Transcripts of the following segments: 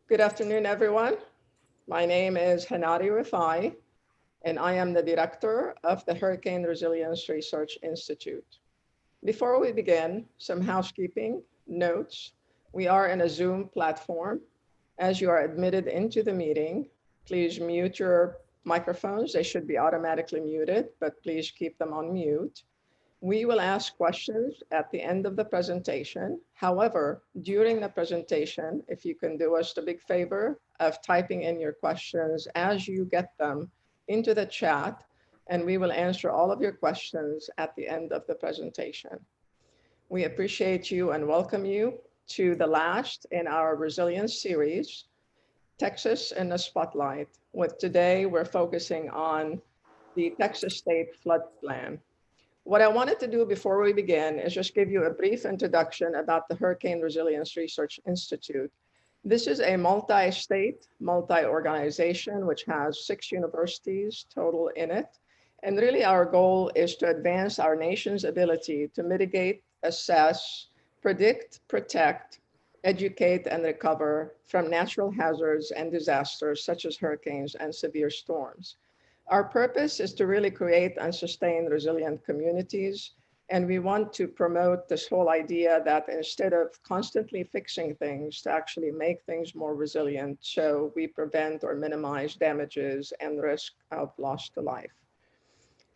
Good afternoon, everyone. My name is Hanadi Rifai, and I am the director of the Hurricane Resilience Research Institute. Before we begin, some housekeeping notes. We are in a Zoom platform. As you are admitted into the meeting, please mute your microphones. They should be automatically muted, but please keep them on mute. We will ask questions at the end of the presentation. However, during the presentation, if you can do us the big favor of typing in your questions as you get them into the chat, and we will answer all of your questions at the end of the presentation. We appreciate you and welcome you to the last in our resilience series, Texas in the Spotlight. With today, we're focusing on the Texas State Flood Plan. What I wanted to do before we begin is just give you a brief introduction about the Hurricane Resilience Research Institute. This is a multi-state, multi-organization, which has 6 universities total in it. And really our goal is to advance our nation's ability to mitigate, assess, predict, protect, educate, and recover from natural hazards and disasters such as hurricanes and severe storms. Our purpose is to really create and sustain resilient communities. And we want to promote this whole idea that instead of constantly fixing things, to actually make things more resilient so we prevent or minimize damages and risk of loss to life.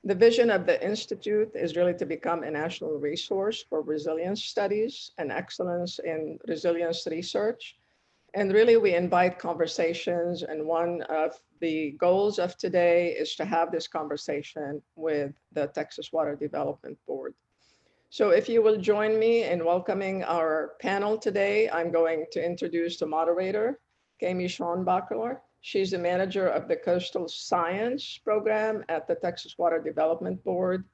The vision of the Institute is really to become a national resource for resilience studies and excellence in resilience research. And really, we invite conversations, and one of the goals of today is to have this conversation with the Texas Water Development Board. So if you will join me in welcoming our panel today, I'm going to introduce the moderator, Caimee Schoenbaechler. She's the manager of the Coastal Science Program at the Texas Water Development Board.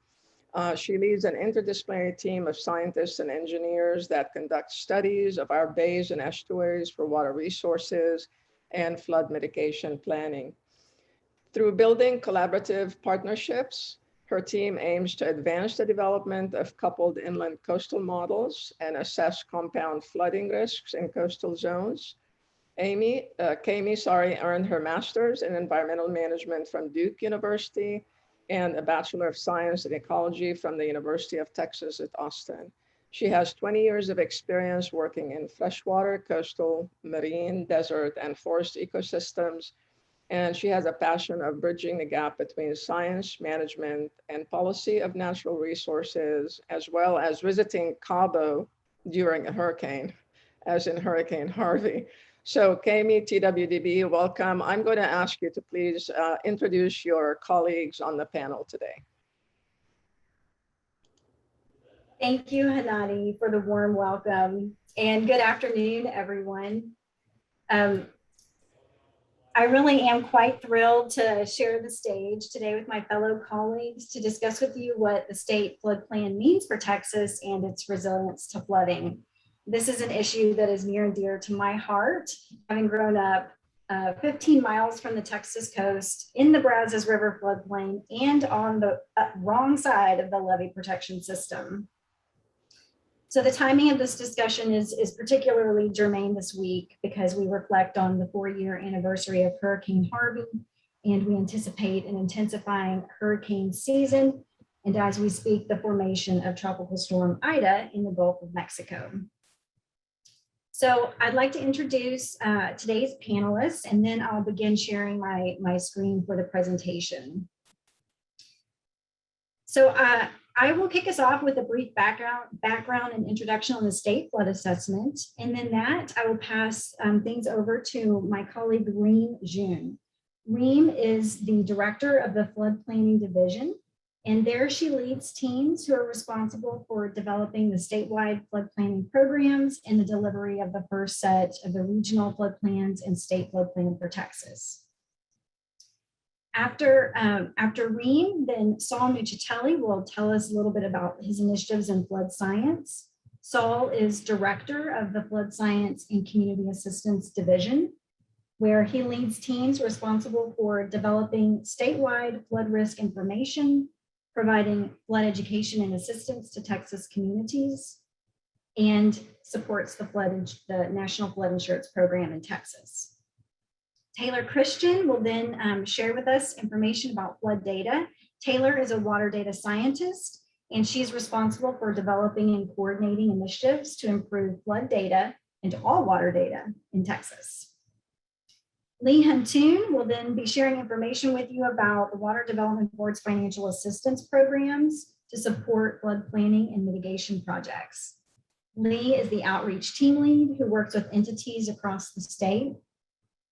She leads an interdisciplinary team of scientists and engineers that conduct studies of our bays and estuaries for water resources and flood mitigation planning. Through building collaborative partnerships, her team aims to advance the development of coupled inland coastal models and assess compound flooding risks in coastal zones. Caimee earned her master's in environmental management from Duke University and a Bachelor of Science in Ecology from the University of Texas at Austin. She has 20 years of experience working in freshwater, coastal, marine, desert, and forest ecosystems. And she has a passion of bridging the gap between science, management, and policy of natural resources, as well as visiting Cabo during a hurricane, as in Hurricane Harvey. So Caimee, TWDB, welcome. I'm going to ask you to please introduce your colleagues on the panel today. Thank you, Hanadi, for the warm welcome, and good afternoon, everyone. I really am quite thrilled to share the stage today with my fellow colleagues to discuss with you what the state flood plan means for Texas and its resilience to flooding. This is an issue that is near and dear to my heart, having grown up 15 miles from the Texas coast in the Brazos River floodplain and on the wrong side of the levee protection system. So the timing of this discussion is particularly germane this week because we reflect on the 4-year anniversary of Hurricane Harvey, and we anticipate an intensifying hurricane season, and as we speak, the formation of Tropical Storm Ida in the Gulf of Mexico. So I'd like to introduce today's panelists, and then I'll begin sharing my screen for the presentation. So I will kick us off with a brief background and introduction on the state flood assessment, and then I will pass things over to my colleague Reem Zoun. Reem is the director of the Flood Planning Division, and there she leads teams who are responsible for developing the statewide flood planning programs and the delivery of the first set of the regional flood plans and state flood plan for Texas. After Reem, then Saul Nuccitelli will tell us a little bit about his initiatives in flood science. Saul is director of the Flood Science and Community Assistance Division, where he leads teams responsible for developing statewide flood risk information, providing flood education and assistance to Texas communities, and supports the National Flood Insurance Program in Texas. Taylor Christian will then share with us information about flood data. Taylor is a water data scientist, and she's responsible for developing and coordinating initiatives to improve flood data and all water data in Texas. Lee Huntoon will then be sharing information with you about the Water Development Board's financial assistance programs to support flood planning and mitigation projects. Lee is the outreach team lead who works with entities across the state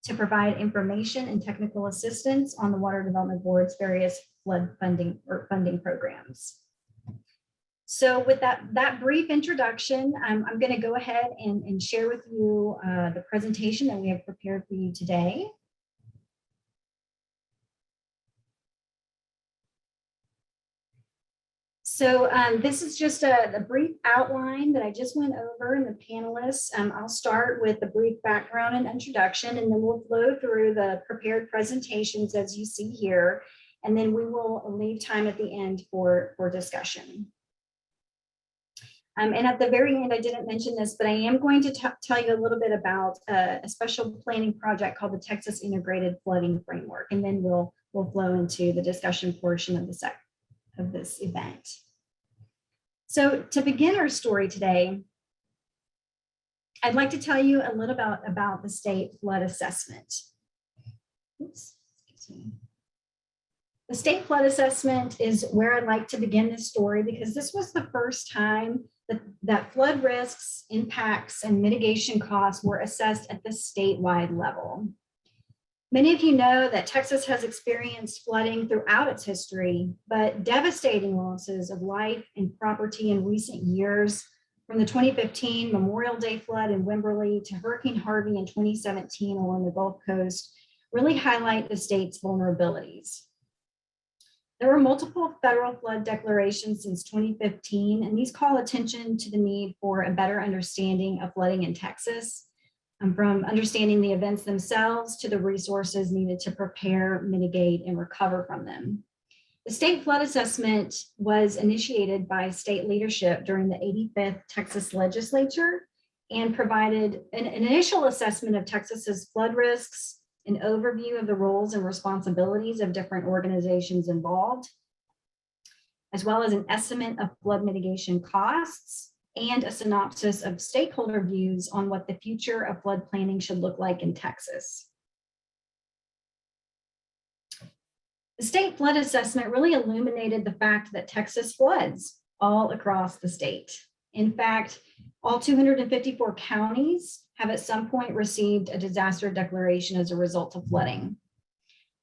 to provide information and technical assistance on the Water Development Board's various flood funding programs. So with that brief introduction, I'm going to go ahead and share with you the presentation that we have prepared for you today. So this is just a brief outline that I just went over in the panelists. I'll start with a brief background and introduction, and then we'll flow through the prepared presentations as you see here, and then we will leave time at the end for discussion. And at the very end, I didn't mention this, but I am going to tell you a little bit about a special planning project called the Texas Integrated Flooding Framework, and then we'll flow into the discussion portion of this event. So to begin our story today, I'd like to tell you a little about the state flood assessment. Oops, excuse me. The state flood assessment is where I'd like to begin this story, because this was the first time that flood risks, impacts, and mitigation costs were assessed at the statewide level. Many of you know that Texas has experienced flooding throughout its history, but devastating losses of life and property in recent years, from the 2015 Memorial Day flood in Wimberley to Hurricane Harvey in 2017 along the Gulf Coast, really highlight the state's vulnerabilities. There were multiple federal flood declarations since 2015, and these call attention to the need for a better understanding of flooding in Texas, from understanding the events themselves to the resources needed to prepare, mitigate, and recover from them. The state flood assessment was initiated by state leadership during the 85th Texas legislature and provided an initial assessment of Texas's flood risks, an overview of the roles and responsibilities of different organizations involved, as well as an estimate of flood mitigation costs, and a synopsis of stakeholder views on what the future of flood planning should look like in Texas. The state flood assessment really illuminated the fact that Texas floods all across the state. In fact, all 254 counties have at some point received a disaster declaration as a result of flooding.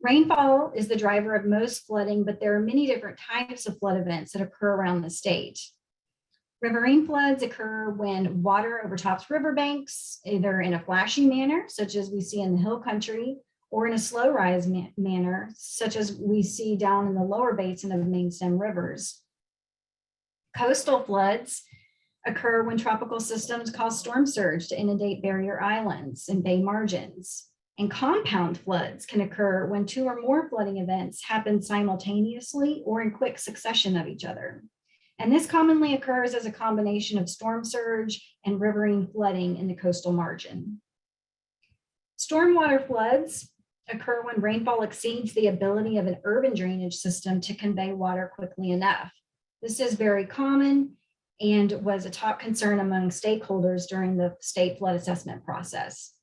Rainfall is the driver of most flooding, but there are many different types of flood events that occur around the state. Riverine floods occur when water overtops riverbanks, either in a flashing manner, such as we see in the hill country, or in a slow rise manner, such as we see down in the lower basin of main stem rivers. Coastal floods occur when tropical systems cause storm surge to inundate barrier islands and bay margins. And compound floods can occur when two or more flooding events happen simultaneously or in quick succession of each other. And this commonly occurs as a combination of storm surge and riverine flooding in the coastal margin. Stormwater floods occur when rainfall exceeds the ability of an urban drainage system to convey water quickly enough. This is very common and was a top concern among stakeholders during the state flood assessment process.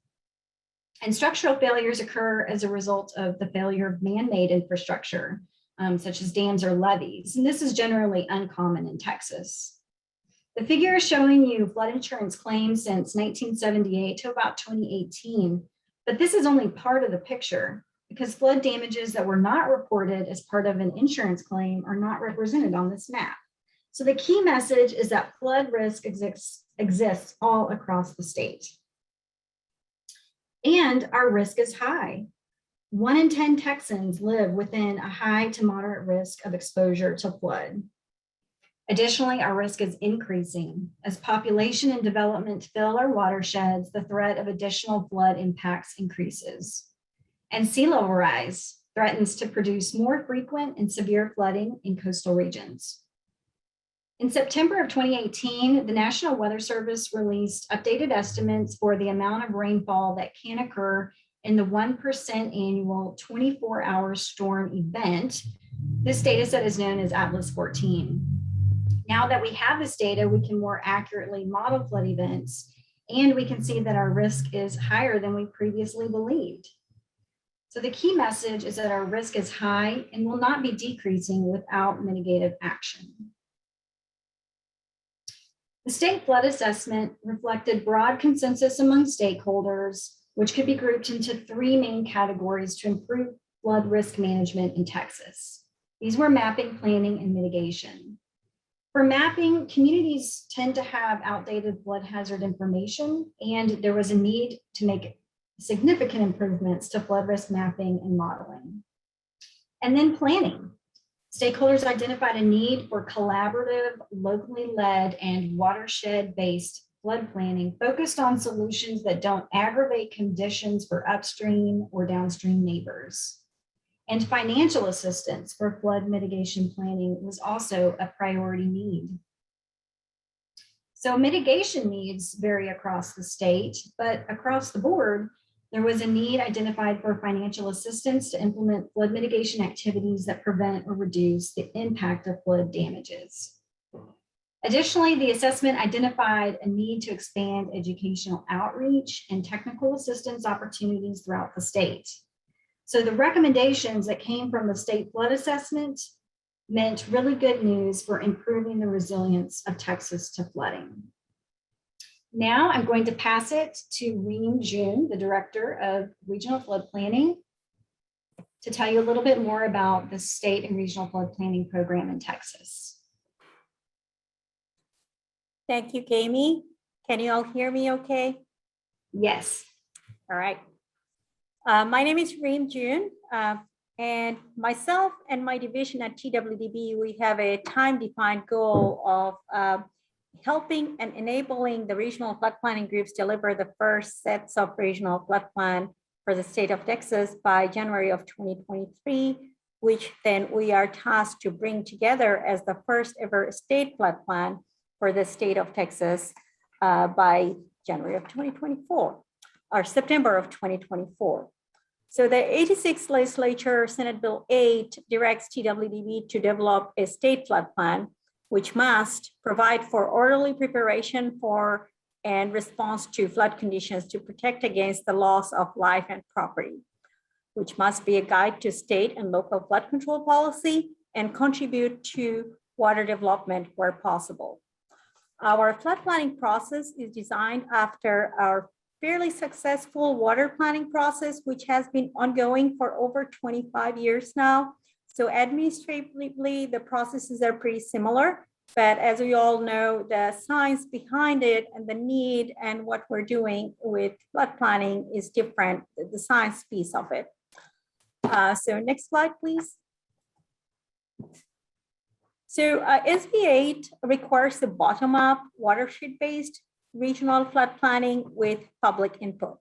And structural failures occur as a result of the failure of man-made infrastructure, such as dams or levees, and this is generally uncommon in Texas. The figure is showing you flood insurance claims since 1978 to about 2018, but this is only part of the picture, because flood damages that were not reported as part of an insurance claim are not represented on this map. So the key message is that flood risk exists all across the state. And our risk is high. 1 in 10 Texans live within a high to moderate risk of exposure to flood. Additionally, our risk is increasing. As population and development fill our watersheds, the threat of additional flood impacts increases. And sea level rise threatens to produce more frequent and severe flooding in coastal regions. In September of 2018, the National Weather Service released updated estimates for the amount of rainfall that can occur in the 1% annual 24-hour storm event. This data set is known as Atlas 14. Now that we have this data, we can more accurately model flood events, and we can see that our risk is higher than we previously believed. So the key message is that our risk is high and will not be decreasing without mitigative action. The state flood assessment reflected broad consensus among stakeholders, which could be grouped into three main categories to improve flood risk management in Texas. These were mapping, planning, and mitigation. For mapping, communities tend to have outdated flood hazard information, and there was a need to make significant improvements to flood risk mapping and modeling. And then planning. Stakeholders identified a need for collaborative, locally led, and watershed-based flood planning focused on solutions that don't aggravate conditions for upstream or downstream neighbors. And financial assistance for flood mitigation planning was also a priority need. So mitigation needs vary across the state, but across the board, there was a need identified for financial assistance to implement flood mitigation activities that prevent or reduce the impact of flood damages. Additionally, the assessment identified a need to expand educational outreach and technical assistance opportunities throughout the state. So the recommendations that came from the state flood assessment meant really good news for improving the resilience of Texas to flooding. Now I'm going to pass it to Reem, the Director of Regional Flood Planning, to tell you a little bit more about the state and regional flood planning program in Texas. Thank you, Caimee. Can you all hear me okay? Yes. All right. My name is Reem, and myself and my division at TWDB, we have a time-defined goal of helping and enabling the regional flood planning groups deliver the first sets of regional flood plan for the state of Texas by January of 2023, which then we are tasked to bring together as the first ever state flood plan for the state of Texas by January of 2024 or September of 2024. So the 86th legislature, Senate Bill 8, directs TWDB to develop a state flood plan, which must provide for orderly preparation for and response to flood conditions to protect against the loss of life and property, which must be a guide to state and local flood control policy and contribute to water development where possible. Our flood planning process is designed after our fairly successful water planning process, which has been ongoing for over 25 years now. So administratively, the processes are pretty similar, but as we all know, the science behind it and the need and what we're doing with flood planning is different, the science piece of it. So next slide, please. So SB 8 requires a bottom-up watershed-based regional flood planning with public input.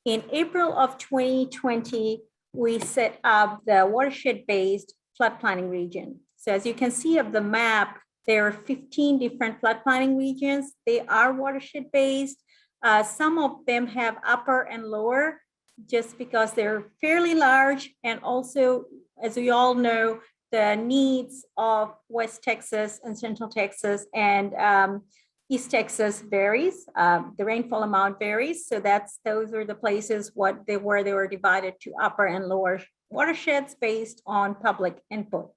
In April of 2020, we set up the watershed-based flood planning region. So as you can see of the map, there are 15 different flood planning regions. They are watershed-based. Some of them have upper and lower just because they're fairly large. And also, as we all know, the needs of West Texas and Central Texas and East Texas varies. The rainfall amount varies. So those are the places where they were divided to upper and lower watersheds based on public input.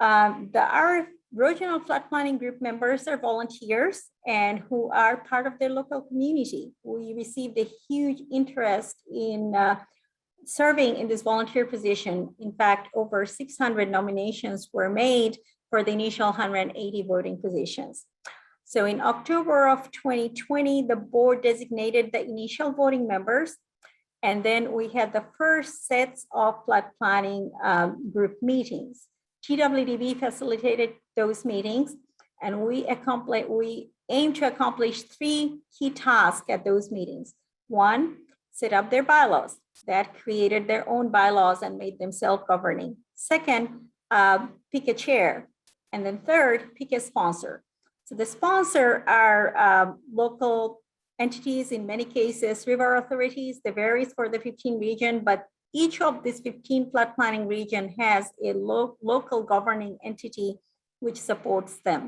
Our regional flood planning group members are volunteers and who are part of their local community. We received a huge interest in serving in this volunteer position. In fact, over 600 nominations were made for the initial 180 voting positions. So in October of 2020, the board designated the initial voting members, and then we had the first sets of flood planning group meetings. TWDB facilitated those meetings, and we aim to accomplish 3 key tasks at those meetings. 1, set up their bylaws. That created their own bylaws and made them self-governing. 2nd, pick a chair. And then third, pick a sponsor. So the sponsor are local entities, in many cases, river authorities. They varies for the 15 region, but each of these 15 flood planning region has a local governing entity which supports them.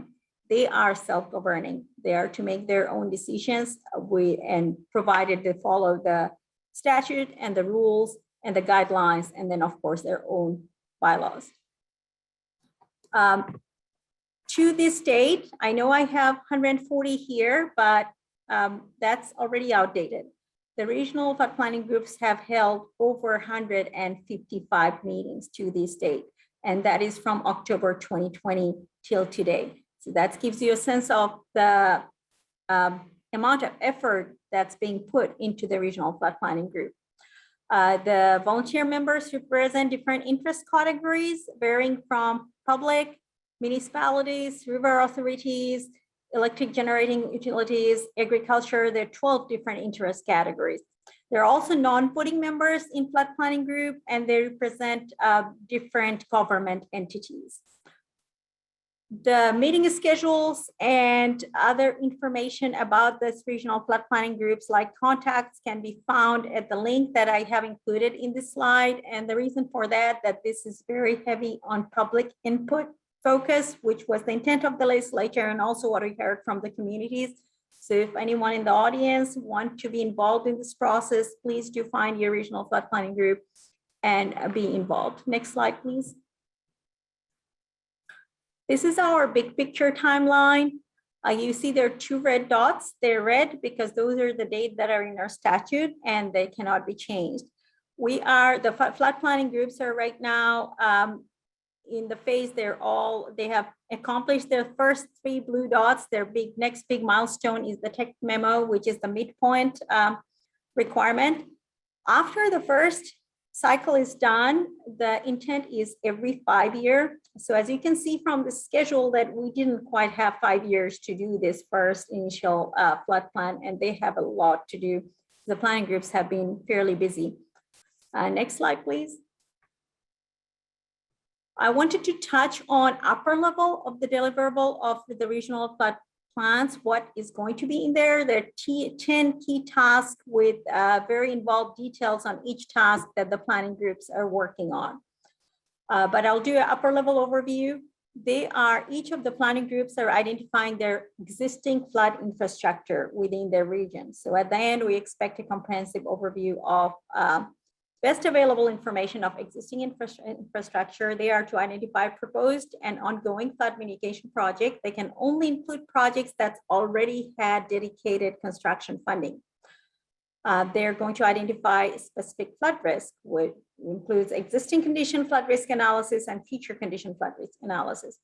They are self-governing. They are to make their own decisions and provided they follow the statute and the rules and the guidelines, and then of course their own bylaws. To this date, I know I have 140 here, but that's already outdated. The regional flood planning groups have held over 155 meetings to this date, and that is from October 2020 till today. So that gives you a sense of the amount of effort that's being put into the regional flood planning group. The volunteer members represent different interest categories, varying from public, municipalities, river authorities, electric generating utilities, agriculture. There are 12 different interest categories. There are also non-voting members in flood planning group, and they represent different government entities. The meeting schedules and other information about this regional flood planning groups, like contacts, can be found at the link that I have included in this slide. And the reason for that this is very heavy on public input focus, which was the intent of the legislature and also what we heard from the communities. So if anyone in the audience want to be involved in this process, please do find your regional flood planning group and be involved. Next slide, please. This is our big picture timeline. You see there are 2 red dots. They're red because those are the dates that are in our statute and they cannot be changed. The flood planning groups are right now in the phase, they have accomplished their first 3 blue dots. Their next big milestone is the tech memo, which is the midpoint requirement. After the first cycle is done, the intent is every 5 years. So as you can see from the schedule that we didn't quite have 5 years to do this first initial flood plan, and they have a lot to do. The planning groups have been fairly busy. Next slide, please. I wanted to touch on upper level of the deliverable of the regional flood plans, what is going to be in there. There are 10 key tasks with very involved details on each task that the planning groups are working on. But I'll do an upper level overview. Each of the planning groups are identifying their existing flood infrastructure within their region. So at the end, we expect a comprehensive overview of best available information of existing infrastructure. They are to identify proposed and ongoing flood mitigation projects. They can only include projects that's already had dedicated construction funding. They're going to identify specific flood risk, which includes existing condition flood risk analysis and future condition flood risk analysis.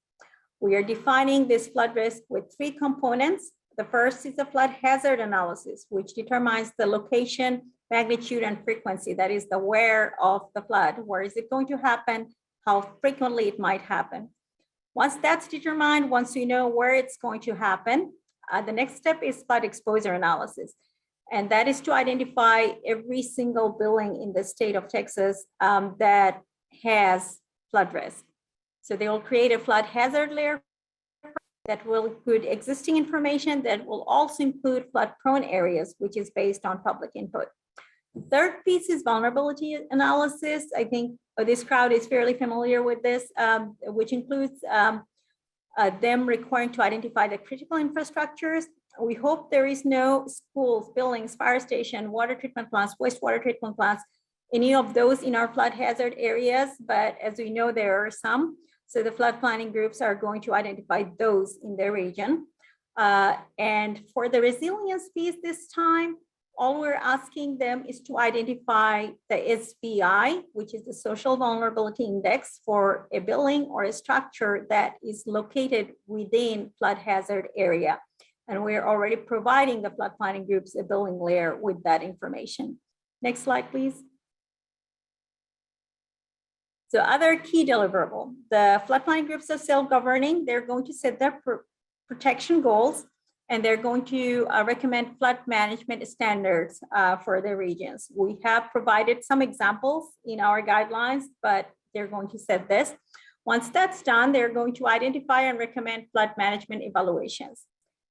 We are defining this flood risk with 3 components. The first is a flood hazard analysis, which determines the location, magnitude, and frequency. That is the where of the flood. Where is it going to happen? How frequently it might happen. Once that's determined, once we know where it's going to happen, the next step is flood exposure analysis. And that is to identify every single building in the state of Texas that has flood risk. So they will create a flood hazard layer that will include existing information that will also include flood prone areas, which is based on public input. The third piece is vulnerability analysis. I think this crowd is fairly familiar with this, which includes them requiring to identify the critical infrastructures. We hope there is no schools, buildings, fire station, water treatment plants, wastewater treatment plants, any of those in our flood hazard areas. But as we know, there are some. So the flood planning groups are going to identify those in their region. And for the resilience piece this time, all we're asking them is to identify the SVI, which is the Social Vulnerability Index for a building or a structure that is located within flood hazard area. And we're already providing the flood planning groups a building layer with that information. Next slide, please. So other key deliverable, the flood planning groups are self-governing. They're going to set their protection goals, and they're going to recommend flood management standards for their regions. We have provided some examples in our guidelines, but they're going to set this. Once that's done, they're going to identify and recommend flood management evaluations.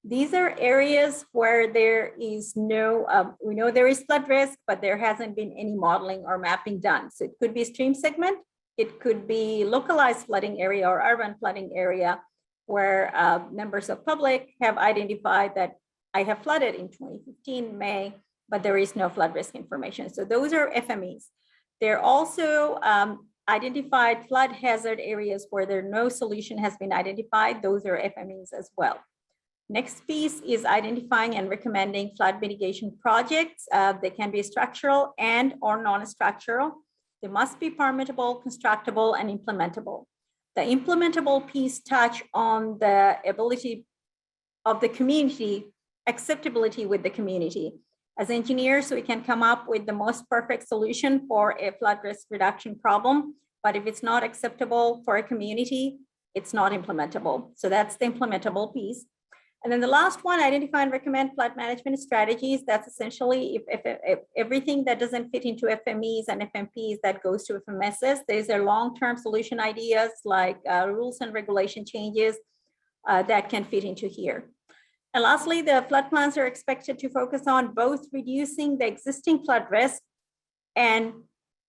These are areas where there is no, we know there is flood risk, but there hasn't been any modeling or mapping done. So it could be stream segment, it could be localized flooding area or urban flooding area where members of public have identified that I have flooded in 2015 May, but there is no flood risk information. So those are FMEs. They're also identified flood hazard areas where there no solution has been identified. Those are FMEs as well. Next piece is identifying and recommending flood mitigation projects. They can be structural and or non-structural. They must be permittable, constructible, and implementable. The implementable piece touch on the ability of the community, acceptability with the community. As engineers, we can come up with the most perfect solution for a flood risk reduction problem, but if it's not acceptable for a community, it's not implementable. So that's the implementable piece. And then the last one, identify and recommend flood management strategies. That's essentially if everything that doesn't fit into FMEs and FMPs that goes to FMSs, there's a long-term solution ideas like rules and regulation changes that can fit into here. And lastly, the flood plans are expected to focus on both reducing the existing flood risk and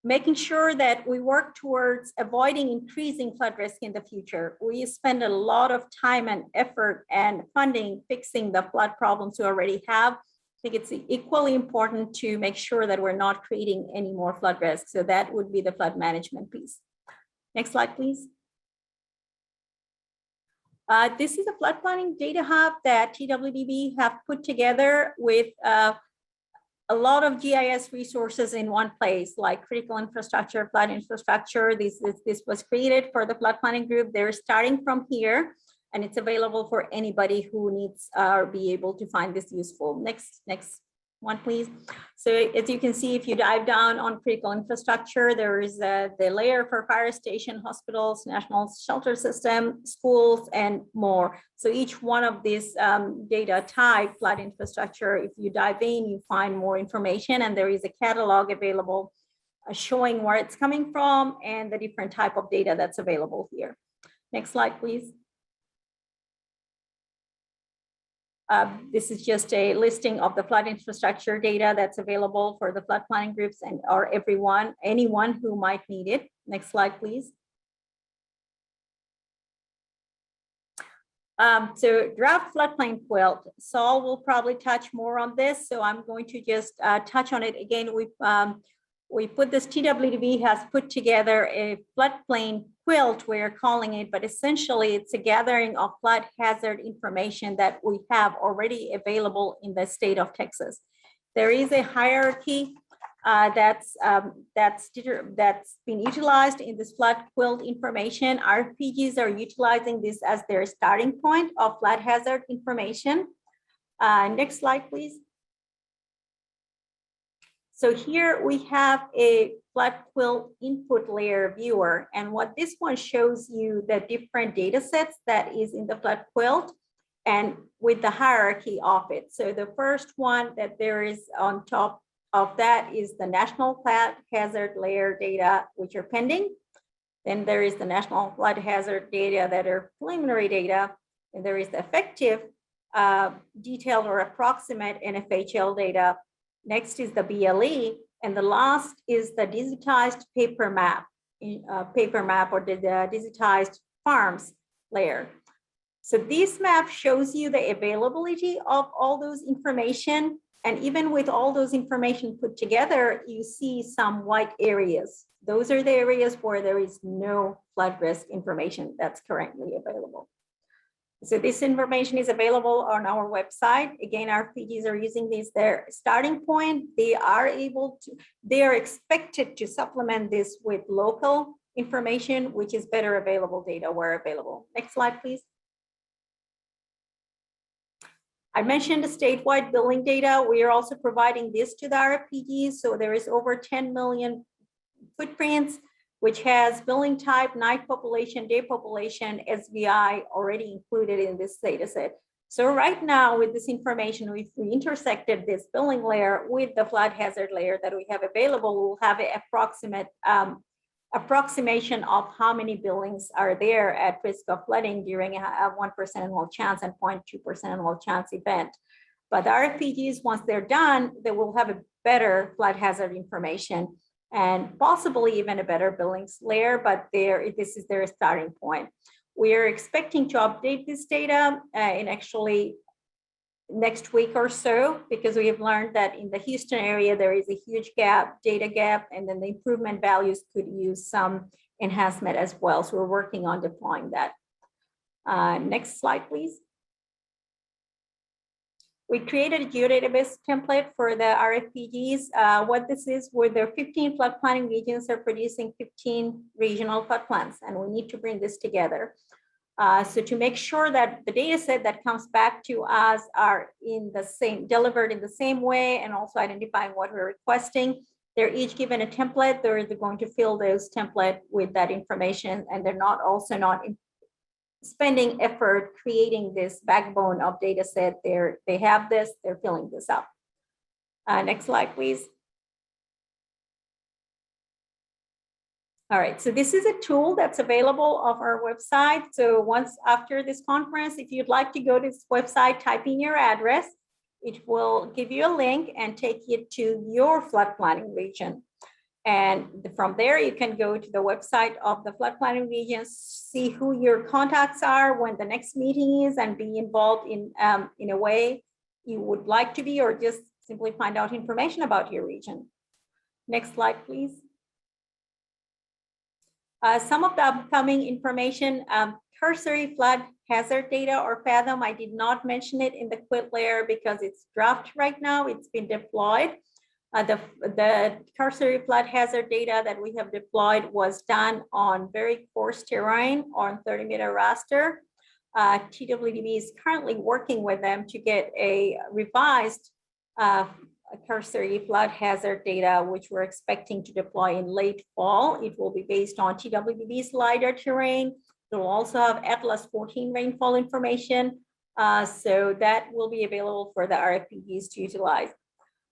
making sure that we work towards avoiding increasing flood risk in the future. We spend a lot of time and effort and funding fixing the flood problems we already have. I think it's equally important to make sure that we're not creating any more flood risk. So that would be the flood management piece. Next slide, please. This is a flood planning data hub that TWDB have put together with a lot of GIS resources in one place, like critical infrastructure, flood infrastructure. This was created for the flood planning group. They're starting from here, and it's available for anybody who needs or be able to find this useful. Next one, please. So as you can see, if you dive down on critical infrastructure, there is the layer for fire station, hospitals, national shelter system, schools, and more. So each one of these data type, flood infrastructure, if you dive in, you find more information, and there is a catalog available showing where it's coming from and the different type of data that's available here. Next slide, please. This is just a listing of the flood infrastructure data that's available for the flood planning groups and or anyone who might need it. Next slide, please. So draft floodplain quilt. Saul will probably touch more on this, so I'm going to just touch on it again. We put this, TWDB has put together a floodplain quilt, we're calling it, but essentially it's a gathering of flood hazard information that we have already available in the state of Texas. There is a hierarchy that's been utilized in this flood quilt information. RFPGs are utilizing this as their starting point of flood hazard information. Next slide, please. So here we have a flood quilt input layer viewer. And what this one shows you the different data sets that is in the flood quilt and with the hierarchy of it. So the first one that there is on top of that is the national flood hazard layer data, which are pending. Then there is the national flood hazard data that are preliminary data. And there is the effective, detailed or approximate NFHL data. Next is the BLE, and the last is the digitized paper map or the digitized farms layer. So this map shows you the availability of all those information, and even with all those information put together, you see some white areas. Those are the areas where there is no flood risk information that's currently available. So this information is available on our website. Again, our PGs are using this, their starting point. They are expected to supplement this with local information, which is better available data where available. Next slide, please. I mentioned the statewide billing data. We are also providing this to the RFPGs. So there is over 10 million footprints, which has billing type, night population, day population, SVI already included in this data set. So right now with this information, if we intersected this billing layer with the flood hazard layer that we have available, we'll have an approximate approximation of how many buildings are there at risk of flooding during a 1% in all chance and 0.2% in all chance event. But the RFPGs, once they're done, they will have a better flood hazard information and possibly even a better buildings layer, but this is their starting point. We are expecting to update this data in actually next week or so, because we have learned that in the Houston area, there is a huge data gap, and then the improvement values could use some enhancement as well. So we're working on deploying that. Next slide, please. We created a geodatabase template for the RFPGs. What this is, where there are 15 flood planning regions are producing 15 regional flood plans, and we need to bring this together. So to make sure that the data set that comes back to us are delivered in the same way, and also identifying what we're requesting. They're each given a template. They're going to fill those template with that information, and they're not spending effort creating this backbone of data set. They have this, they're filling this up. Next slide, please. All right, so this is a tool that's available off our website. So once after this conference, if you'd like to go to this website, type in your address, it will give you a link and take you to your flood planning region. And from there, you can go to the website of the flood planning region, see who your contacts are, when the next meeting is, and be involved in a way you would like to be, or just simply find out information about your region. Next slide, please. Some of the upcoming information, cursory flood hazard data, or FATHM. I did not mention it in the quit layer because it's draft right now. It's been deployed. The cursory flood hazard data that we have deployed was done on very coarse terrain on 30-meter raster. TWDB is currently working with them to get a revised cursory flood hazard data, which we're expecting to deploy in late fall. It will be based on TWDB's LiDAR terrain. It will also have Atlas 14 rainfall information. So that will be available for the RFPGs to utilize.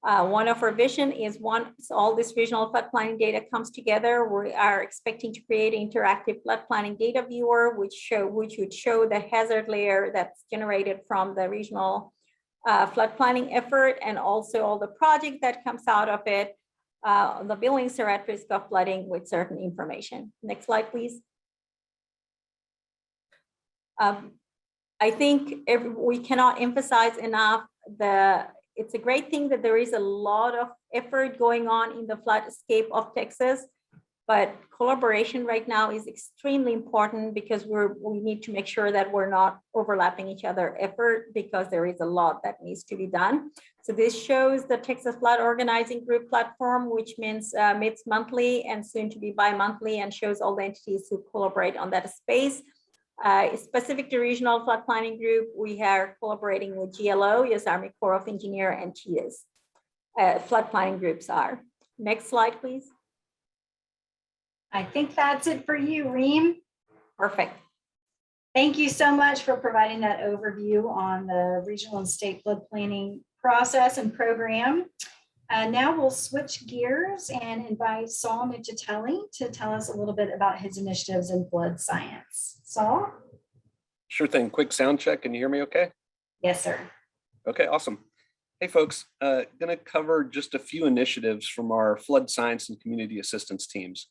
One of our vision is once all this regional flood planning data comes together, we are expecting to create an interactive flood planning data viewer, which would show the hazard layer that's generated from the regional flood planning effort, and also all the project that comes out of it. The buildings are at risk of flooding with certain information. Next slide, please. I think we cannot emphasize enough it's a great thing that there is a lot of effort going on in the floodscape of Texas, but collaboration right now is extremely important, because we need to make sure that we're not overlapping each other's effort, because there is a lot that needs to be done. So this shows the Texas Flood Organizing Group platform, which means meets monthly and soon to be bi-monthly, and shows all the entities who collaborate on that space. Specific to regional flood planning group, we are collaborating with GLO, U.S. Army Corps of Engineers, and TIAS. Flood planning groups are. Next slide, please. I think that's it for you, Reem. Perfect. Thank you so much for providing that overview on the regional and state flood planning process and program. Now we'll switch gears and invite Saul Nuccitelli to tell us a little bit about his initiatives in flood science. Saul? Sure thing. Quick sound check. Can you hear me okay? Yes, sir. Okay, awesome. Hey, folks. Going to cover just a few initiatives from our flood science and community assistance teams.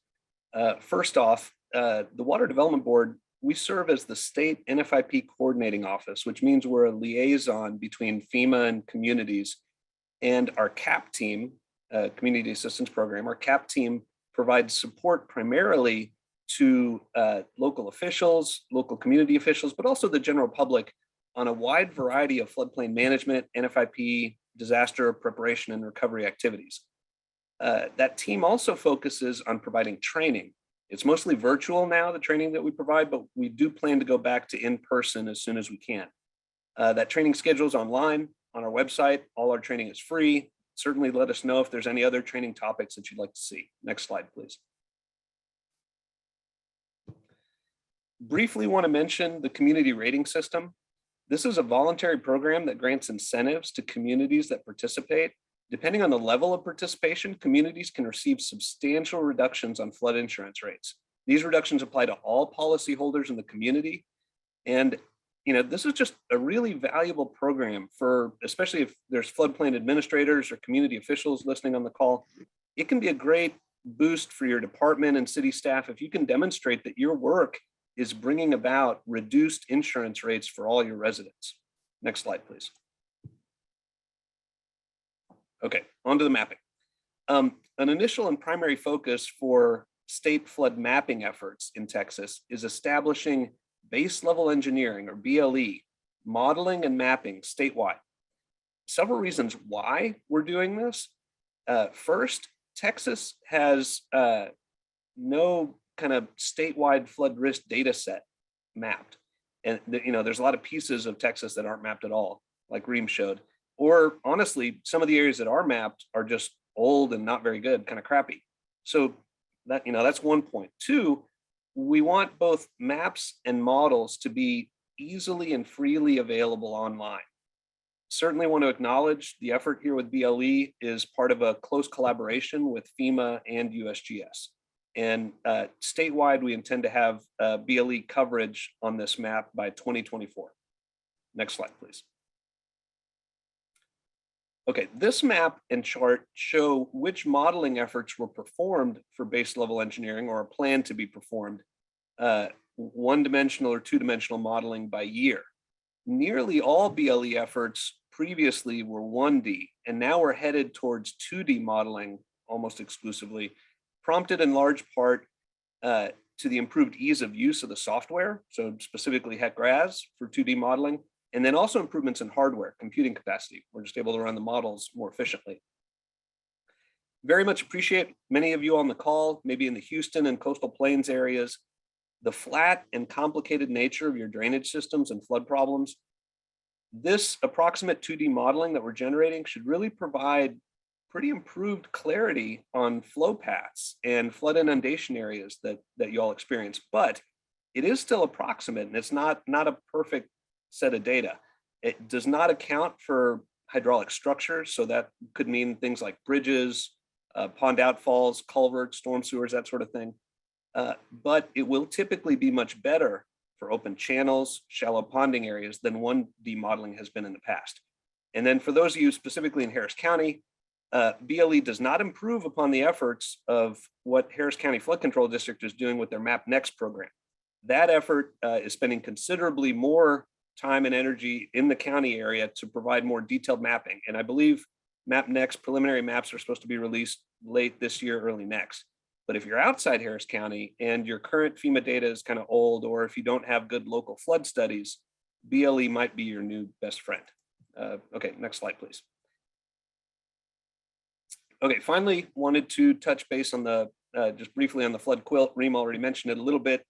First off, the Water Development Board, we serve as the state NFIP coordinating office, which means we're a liaison between FEMA and communities. And our CAP team, Community Assistance Program, our CAP team provides support primarily to local officials, local community officials, but also the general public on a wide variety of floodplain management, NFIP, disaster preparation and recovery activities. That team also focuses on providing training. It's mostly virtual now, the training that we provide, but we do plan to go back to in-person as soon as we can. That training schedule is online on our website. All our training is free. Certainly let us know if there's any other training topics that you'd like to see. Next slide, please. Briefly want to mention the community rating system. This is a voluntary program that grants incentives to communities that participate. Depending on the level of participation, communities can receive substantial reductions on flood insurance rates. These reductions apply to all policyholders in the community. And this is just a really valuable program for, especially if there's floodplain administrators or community officials listening on the call. It can be a great boost for your department and city staff if you can demonstrate that your work is bringing about reduced insurance rates for all your residents. Next slide, please. Okay, on to the mapping. An initial and primary focus for state flood mapping efforts in Texas is establishing base level engineering, or BLE, modeling and mapping statewide. Several reasons why we're doing this. First, Texas has no kind of statewide flood risk data set mapped. And there's a lot of pieces of Texas that aren't mapped at all, like Reem showed. Or honestly, some of the areas that are mapped are just old and not very good, kind of crappy. So that's one point. Two, we want both maps and models to be easily and freely available online. Certainly want to acknowledge the effort here with BLE is part of a close collaboration with FEMA and USGS. And statewide, we intend to have BLE coverage on this map by 2024. Next slide, please. Okay, this map and chart show which modeling efforts were performed for base level engineering or are planned to be performed, one-dimensional or two-dimensional modeling by year. Nearly all BLE efforts previously were 1D, and now we're headed towards 2D modeling almost exclusively, prompted in large part to the improved ease of use of the software, so specifically HEC-RAS for 2D modeling, and then also improvements in hardware, computing capacity. We're just able to run the models more efficiently. Very much appreciate many of you on the call, maybe in the Houston and coastal plains areas, the flat and complicated nature of your drainage systems and flood problems. This approximate 2D modeling that we're generating should really provide pretty improved clarity on flow paths and flood inundation areas that you all experience, but it is still approximate and it's not a perfect set of data. It does not account for hydraulic structures, so that could mean things like bridges, pond outfalls, culverts, storm sewers, that sort of thing. But it will typically be much better for open channels, shallow ponding areas than 1D modeling has been in the past. And then for those of you specifically in Harris County, BLE does not improve upon the efforts of what Harris County Flood Control District is doing with their Map Next program. That effort is spending considerably more time and energy in the county area to provide more detailed mapping. And I believe Map Next preliminary maps are supposed to be released late this year, early next. But if you're outside Harris County and your current FEMA data is kind of old, or if you don't have good local flood studies, BLE might be your new best friend. Okay, next slide, please. Okay, finally, wanted to touch base on the, just briefly on the flood quilt. Reem already mentioned it a little bit.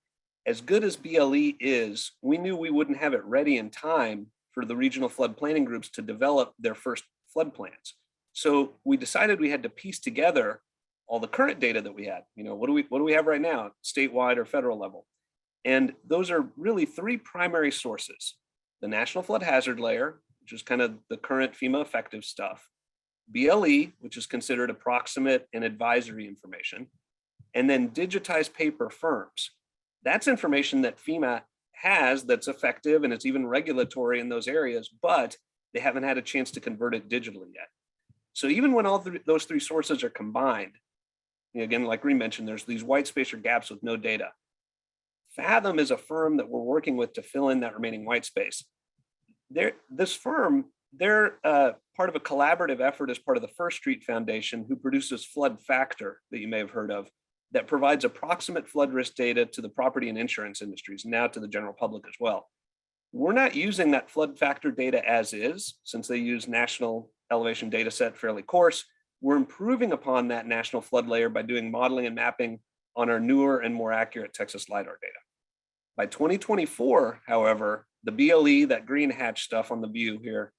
As good as BLE is, we knew we wouldn't have it ready in time for the regional flood planning groups to develop their first flood plans. So we decided we had to piece together all the current data that we had. What do we have right now, statewide or federal level? And those are really three primary sources: the National Flood Hazard Layer, which is kind of the current FEMA effective stuff; BLE, which is considered approximate and advisory information; and then digitized paper firms. That's information that FEMA has that's effective and it's even regulatory in those areas, but they haven't had a chance to convert it digitally yet. So even when all those three sources are combined, again, like Reem mentioned, there's these white space or gaps with no data. Fathom is a firm that we're working with to fill in that remaining white space. This firm, they're part of a collaborative effort as part of the First Street Foundation, who produces Flood Factor that you may have heard of, that provides approximate flood risk data to the property and insurance industries, now to the general public as well. We're not using that flood factor data as is, since they use national elevation data set fairly coarse. We're improving upon that national flood layer by doing modeling and mapping on our newer and more accurate Texas LIDAR data. By 2024, however, the BLE, that green hatch stuff on the view here,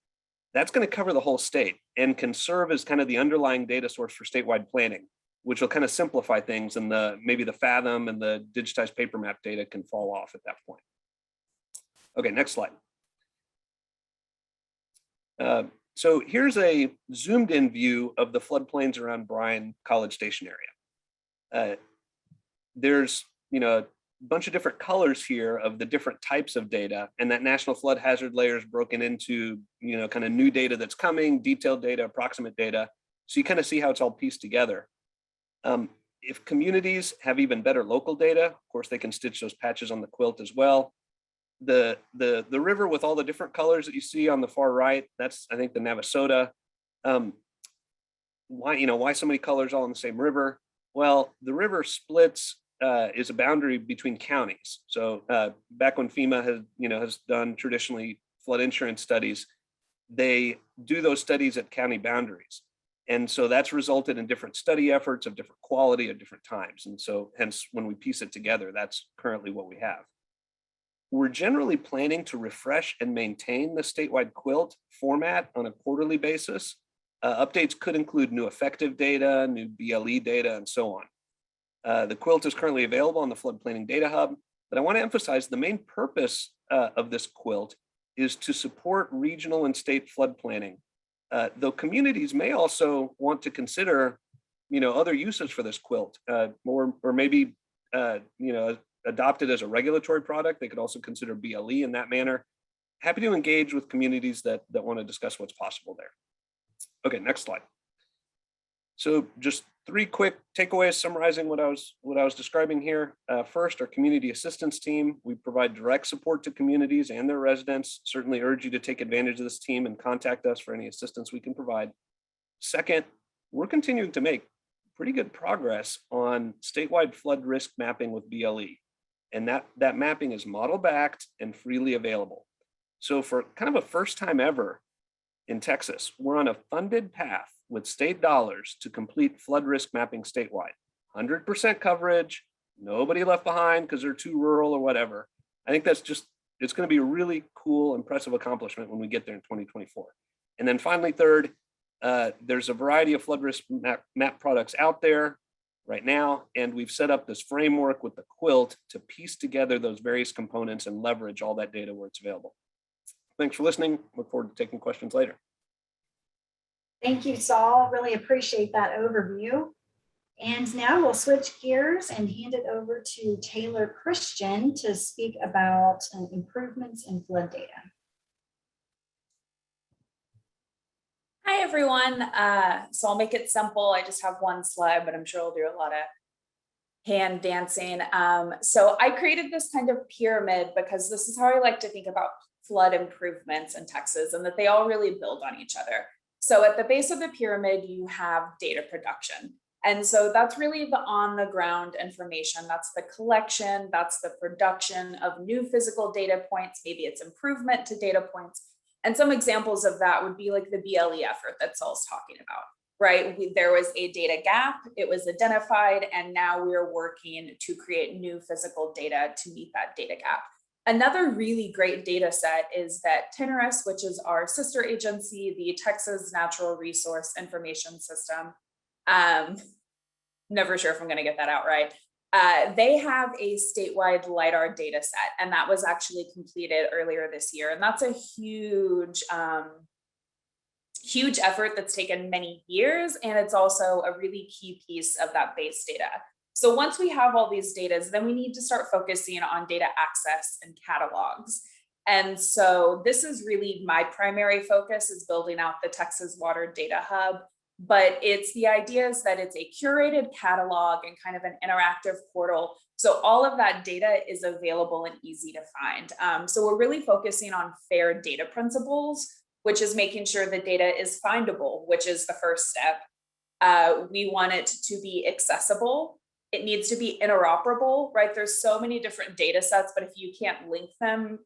that's going to cover the whole state and can serve as kind of the underlying data source for statewide planning, which will kind of simplify things, and maybe the Fathom and the digitized paper map data can fall off at that point. Okay, next slide. So here's a zoomed in view of the floodplains around Bryan College Station area. There's, a bunch of different colors here of the different types of data, and that national flood hazard layer is broken into, kind of new data that's coming, detailed data, approximate data. So you kind of see how it's all pieced together. If communities have even better local data, of course, they can stitch those patches on the quilt as well. The river with all the different colors that you see on the far right, that's, I think, the Navasota. Why so many colors all in the same river? Well, the river splits, is a boundary between counties. So back when FEMA has done traditionally flood insurance studies, they do those studies at county boundaries. And so that's resulted in different study efforts of different quality at different times. And so hence, when we piece it together, that's currently what we have. We're generally planning to refresh and maintain the statewide quilt format on a quarterly basis. Updates could include new effective data, new BLE data, and so on. The quilt is currently available on the Flood Planning Data Hub, but I want to emphasize the main purpose of this quilt is to support regional and state flood planning. Though communities may also want to consider, other uses for this quilt, or maybe, adopt it as a regulatory product. They could also consider BLE in that manner. Happy to engage with communities that want to discuss what's possible there. Okay, next slide. So just 3 quick takeaways summarizing what I was describing here. First, our community assistance team. We provide direct support to communities and their residents. Certainly urge you to take advantage of this team and contact us for any assistance we can provide. Second, we're continuing to make pretty good progress on statewide flood risk mapping with BLE. And that mapping is model backed and freely available. So for kind of a first time ever in Texas, we're on a funded path with state dollars to complete flood risk mapping statewide. 100% coverage, nobody left behind because they're too rural or whatever. I think it's going to be a really cool, impressive accomplishment when we get there in 2024. And then finally, third, there's a variety of flood risk map products out there right now, and we've set up this framework with the quilt to piece together those various components and leverage all that data where it's available. Thanks for listening. Look forward to taking questions later. Thank you, Saul. Really appreciate that overview. And now we'll switch gears and hand it over to Taylor Christian to speak about improvements in flood data. Hi, everyone. So I'll make it simple. I just have one slide, but I'm sure I'll do a lot of hand dancing. So I created this kind of pyramid because this is how I like to think about flood improvements in Texas, and that they all really build on each other. So at the base of the pyramid, you have data production. And so that's really the on the ground information. That's the collection, that's the production of new physical data points. Maybe it's improvement to data points. And some examples of that would be like the BLE effort that Saul's talking about, right? There was a data gap, it was identified, and now we're working to create new physical data to meet that data gap. Another really great data set is that TNRS, which is our sister agency, the Texas Natural Resource Information System. Never sure if I'm going to get that out right. They have a statewide LIDAR data set, and that was actually completed earlier this year. And that's a huge, huge effort that's taken many years. And it's also a really key piece of that base data. So once we have all these data, then we need to start focusing on data access and catalogs. And so this is really my primary focus, is building out the Texas Water Data Hub. But it's the idea is that it's a curated catalog and kind of an interactive portal. So all of that data is available and easy to find. So we're really focusing on fair data principles, which is making sure the data is findable, which is the first step. We want it to be accessible. It needs to be interoperable, right? There's so many different data sets, but if you can't link them,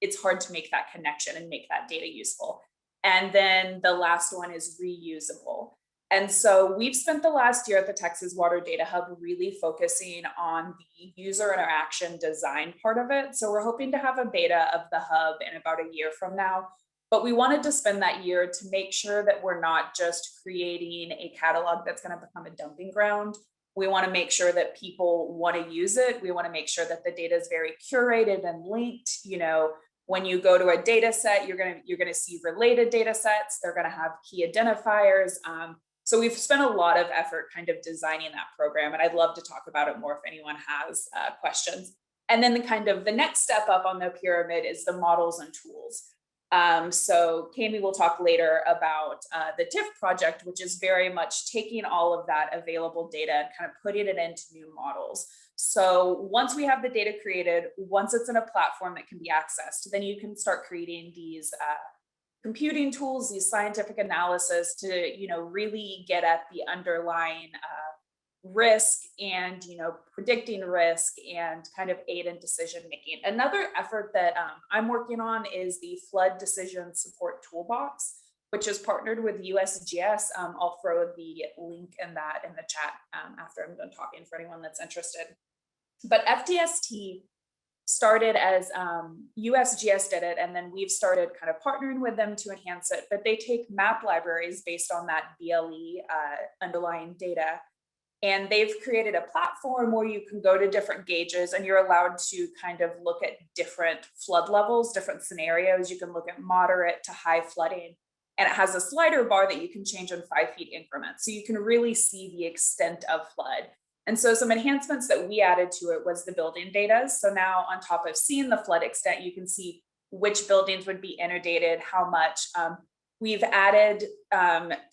it's hard to make that connection and make that data useful. And then the last one is reusable. And so we've spent the last year at the Texas Water Data Hub really focusing on the user interaction design part of it. So we're hoping to have a beta of the hub in about a year from now. But we wanted to spend that year to make sure that we're not just creating a catalog that's going to become a dumping ground. We want to make sure that people want to use it. We want to make sure that the data is very curated and linked. When you go to a data set, you're gonna see related data sets. They're gonna have key identifiers. So we've spent a lot of effort kind of designing that program, and I'd love to talk about it more if anyone has questions. And then the next step up on the pyramid is the models and tools. So Caimee will talk later about the TIFF project, which is very much taking all of that available data and kind of putting it into new models. So once we have the data created, once it's in a platform that can be accessed, then you can start creating these computing tools, these scientific analysis to, really get at the underlying risk and, predicting risk and kind of aid in decision making. Another effort that I'm working on is the Flood Decision Support Toolbox, which is partnered with USGS. I'll throw the link in the chat after I'm done talking for anyone that's interested. But FDST started as USGS did it, and then we've started kind of partnering with them to enhance it. But they take map libraries based on that BLE underlying data. And they've created a platform where you can go to different gauges and you're allowed to kind of look at different flood levels, different scenarios. You can look at moderate to high flooding. And it has a slider bar that you can change in 5 feet increments. So you can really see the extent of flood. And so some enhancements that we added to it was the building data. So now on top of seeing the flood extent, you can see which buildings would be inundated, how much. We've added,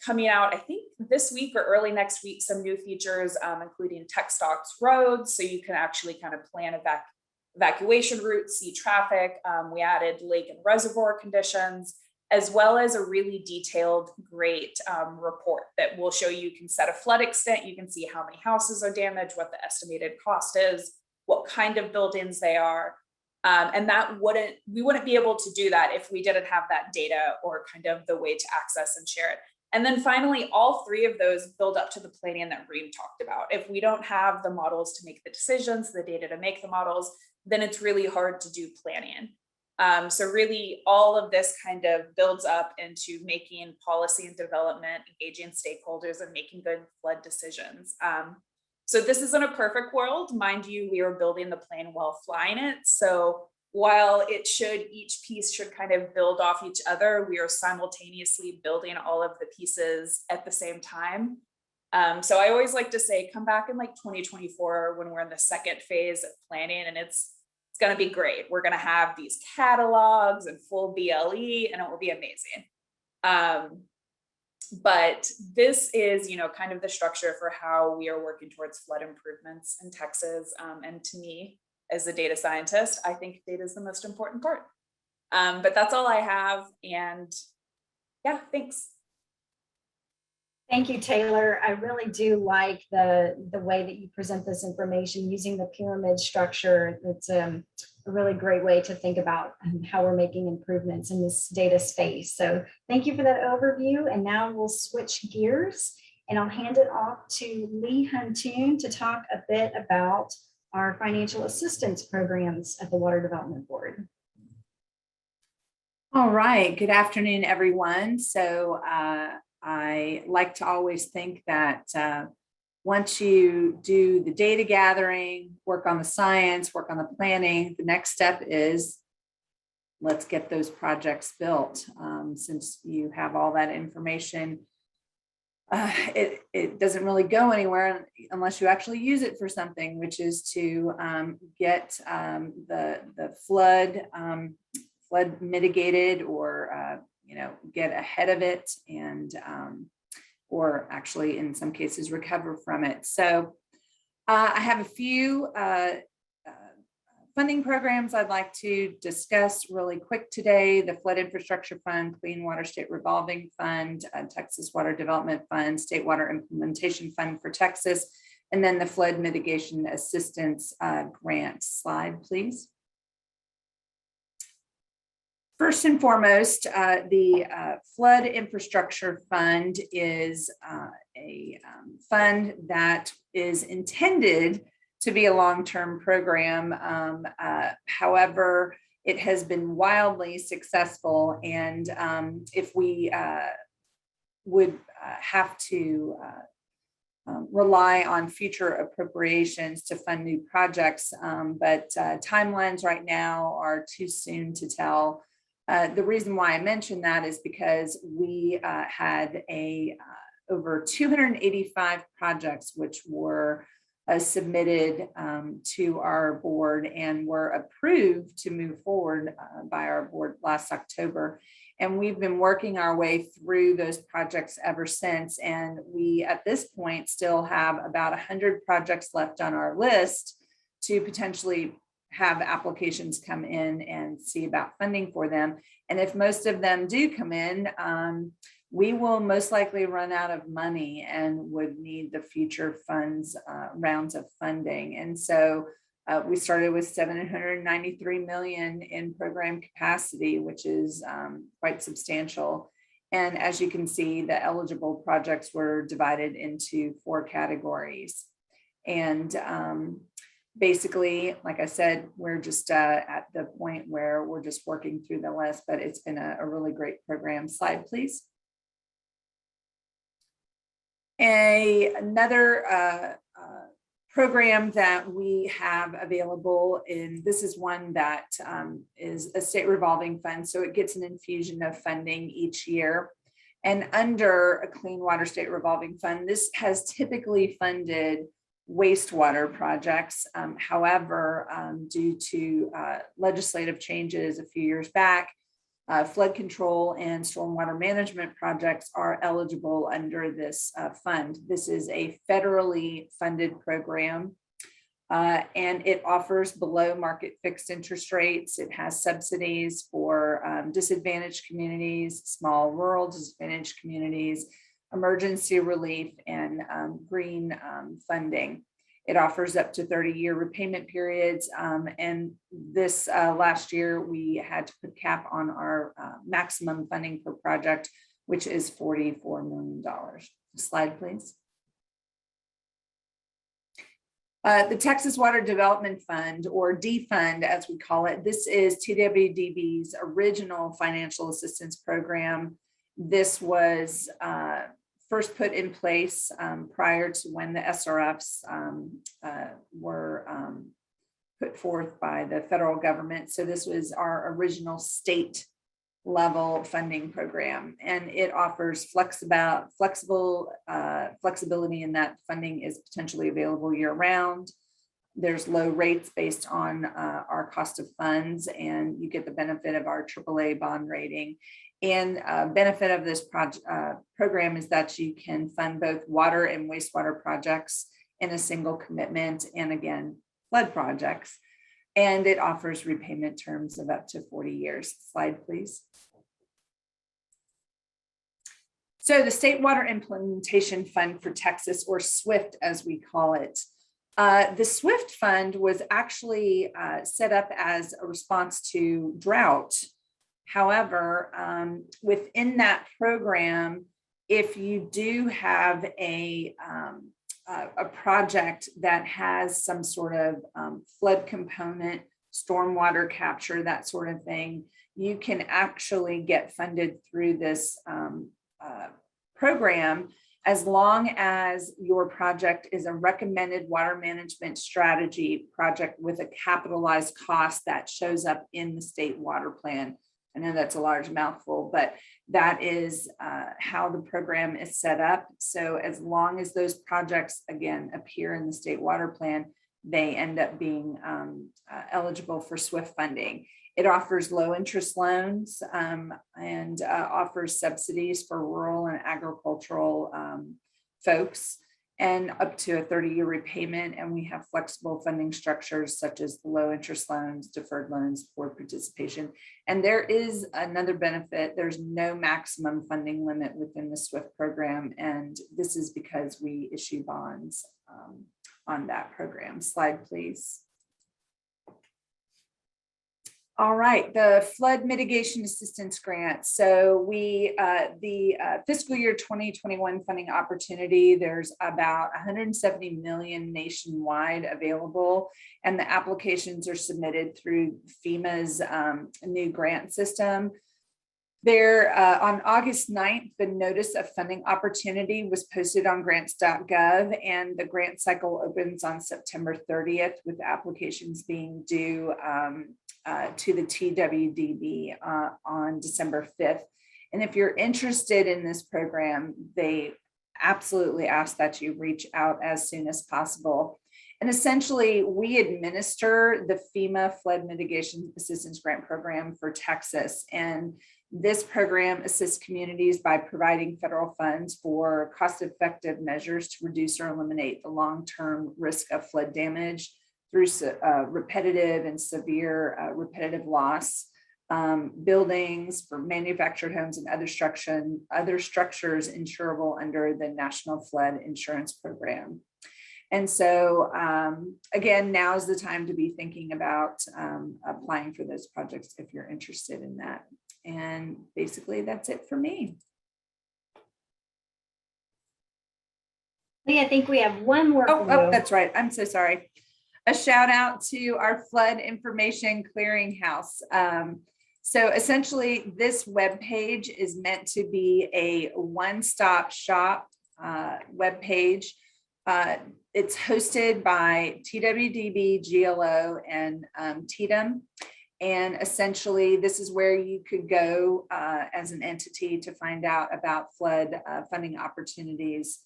coming out, I think this week or early next week, some new features, including text docs roads. So you can actually kind of plan evacuation routes, see traffic. We added lake and reservoir conditions, as well as a really detailed, great report that will show you can set a flood extent. You can see how many houses are damaged, what the estimated cost is, what kind of buildings they are. And we wouldn't be able to do that if we didn't have that data or kind of the way to access and share it. And then finally, all 3 of those build up to the planning that Reem talked about. If we don't have the models to make the decisions, the data to make the models, then it's really hard to do planning. So really all of this kind of builds up into making policy and development, engaging stakeholders and making good flood decisions. So this isn't a perfect world. Mind you, we are building the plane while flying it. So while each piece should kind of build off each other, we are simultaneously building all of the pieces at the same time. So I always like to say, come back in like 2024 when we're in the second phase of planning, and it's going to be great. We're going to have these catalogs and full BLE, and it will be amazing. But this is, kind of the structure for how we are working towards flood improvements in Texas. And to me, as a data scientist, I think data is the most important part. But that's all I have. And yeah, thanks. Thank you, Taylor. I really do like the way that you present this information using the pyramid structure. It's a really great way to think about how we're making improvements in this data space. So thank you for that overview. And now we'll switch gears and I'll hand it off to Lee Huntoon to talk a bit about our financial assistance programs at the Water Development Board. All right, good afternoon, everyone. So I like to always think that once you do the data gathering, work on the science, work on the planning, the next step is let's get those projects built. Since you have all that information, it doesn't really go anywhere unless you actually use it for something, which is to get the flood mitigated or get ahead of it and or actually in some cases recover from it. So I have a few funding programs I'd like to discuss really quick today: the Flood Infrastructure Fund, Clean Water State Revolving Fund, Texas Water Development Fund, State Water Implementation Fund for Texas, and then the Flood Mitigation Assistance Grant. Slide, please. First and foremost, the Flood Infrastructure Fund is a fund that is intended to be a long-term program. However, it has been wildly successful, and if we would have to rely on future appropriations to fund new projects, but timelines right now are too soon to tell. The reason why I mention that is because we had over 285 projects which were submitted to our board and were approved to move forward by our board last October. And we've been working our way through those projects ever since. And we, at this point, still have about 100 projects left on our list to potentially have applications come in and see about funding for them. And if most of them do come in, we will most likely run out of money and would need the future funds rounds of funding. And so we started with 793 million in program capacity, which is quite substantial. And as you can see, the eligible projects were divided into 4 categories. And basically, like I said, we're just at the point where we're just working through the list, but it's been a really great program. Slide, please. Another program that we have available, and this is one that is a state revolving fund, so it gets an infusion of funding each year. And under a Clean Water State Revolving Fund, this has typically funded wastewater projects. However, due to legislative changes a few years back, flood control and stormwater management projects are eligible under this fund. This is a federally funded program, and it offers below market fixed interest rates. It has subsidies for disadvantaged communities, small rural disadvantaged communities, emergency relief, and green funding. It offers up to 30-year repayment periods. And this last year, we had to put cap on our maximum funding per project, which is $44 million. Slide, please. The Texas Water Development Fund, or D-Fund as we call it, this is TWDB's original financial assistance program. This was first put in place prior to when the SRFs were put forth by the federal government. So this was our original state level funding program, and it offers flexibility in that funding is potentially available year round. There's low rates based on our cost of funds, and you get the benefit of our AAA bond rating. And benefit of this program is that you can fund both water and wastewater projects in a single commitment, and again, flood projects. And it offers repayment terms of up to 40 years. Slide, please. So the State Water Implementation Fund for Texas, or SWIFT as we call it. The SWIFT Fund was actually set up as a response to drought. However, within that program, if you do have a project that has some sort of flood component, stormwater capture, that sort of thing, you can actually get funded through this program as long as your project is a recommended water management strategy project with a capitalized cost that shows up in the state water plan. I know that's a large mouthful, but that is how the program is set up. So as long as those projects, again, appear in the state water plan, they end up being eligible for SWIFT funding. It offers low interest loans and offers subsidies for rural and agricultural folks, and up to a 30-year repayment. And we have flexible funding structures such as low interest loans, deferred loans for participation. And there is another benefit. There's no maximum funding limit within the SWIFT program. And this is because we issue bonds on that program. Slide, please. All right, the flood mitigation assistance grant. So the fiscal year 2021 funding opportunity, there's about 170 million nationwide available, and the applications are submitted through FEMA's new grant system. There, on August 9th, the notice of funding opportunity was posted on grants.gov, and the grant cycle opens on September 30th, with applications being due to the TWDB on December 5th. And if you're interested in this program, they absolutely ask that you reach out as soon as possible. And essentially, we administer the FEMA Flood Mitigation Assistance Grant Program for Texas. And this program assists communities by providing federal funds for cost-effective measures to reduce or eliminate the long-term risk of flood damage through repetitive and severe repetitive loss, buildings for manufactured homes and other structures insurable under the National Flood Insurance Program. And so, again, now is the time to be thinking about applying for those projects if you're interested in that. And basically, that's it for me. Lee, I think we have one more. Oh, that's right. I'm so sorry. A shout out to our Flood Information Clearinghouse. So essentially, this webpage is meant to be a one-stop shop webpage. It's hosted by TWDB, GLO, and TDM. And essentially, this is where you could go as an entity to find out about flood funding opportunities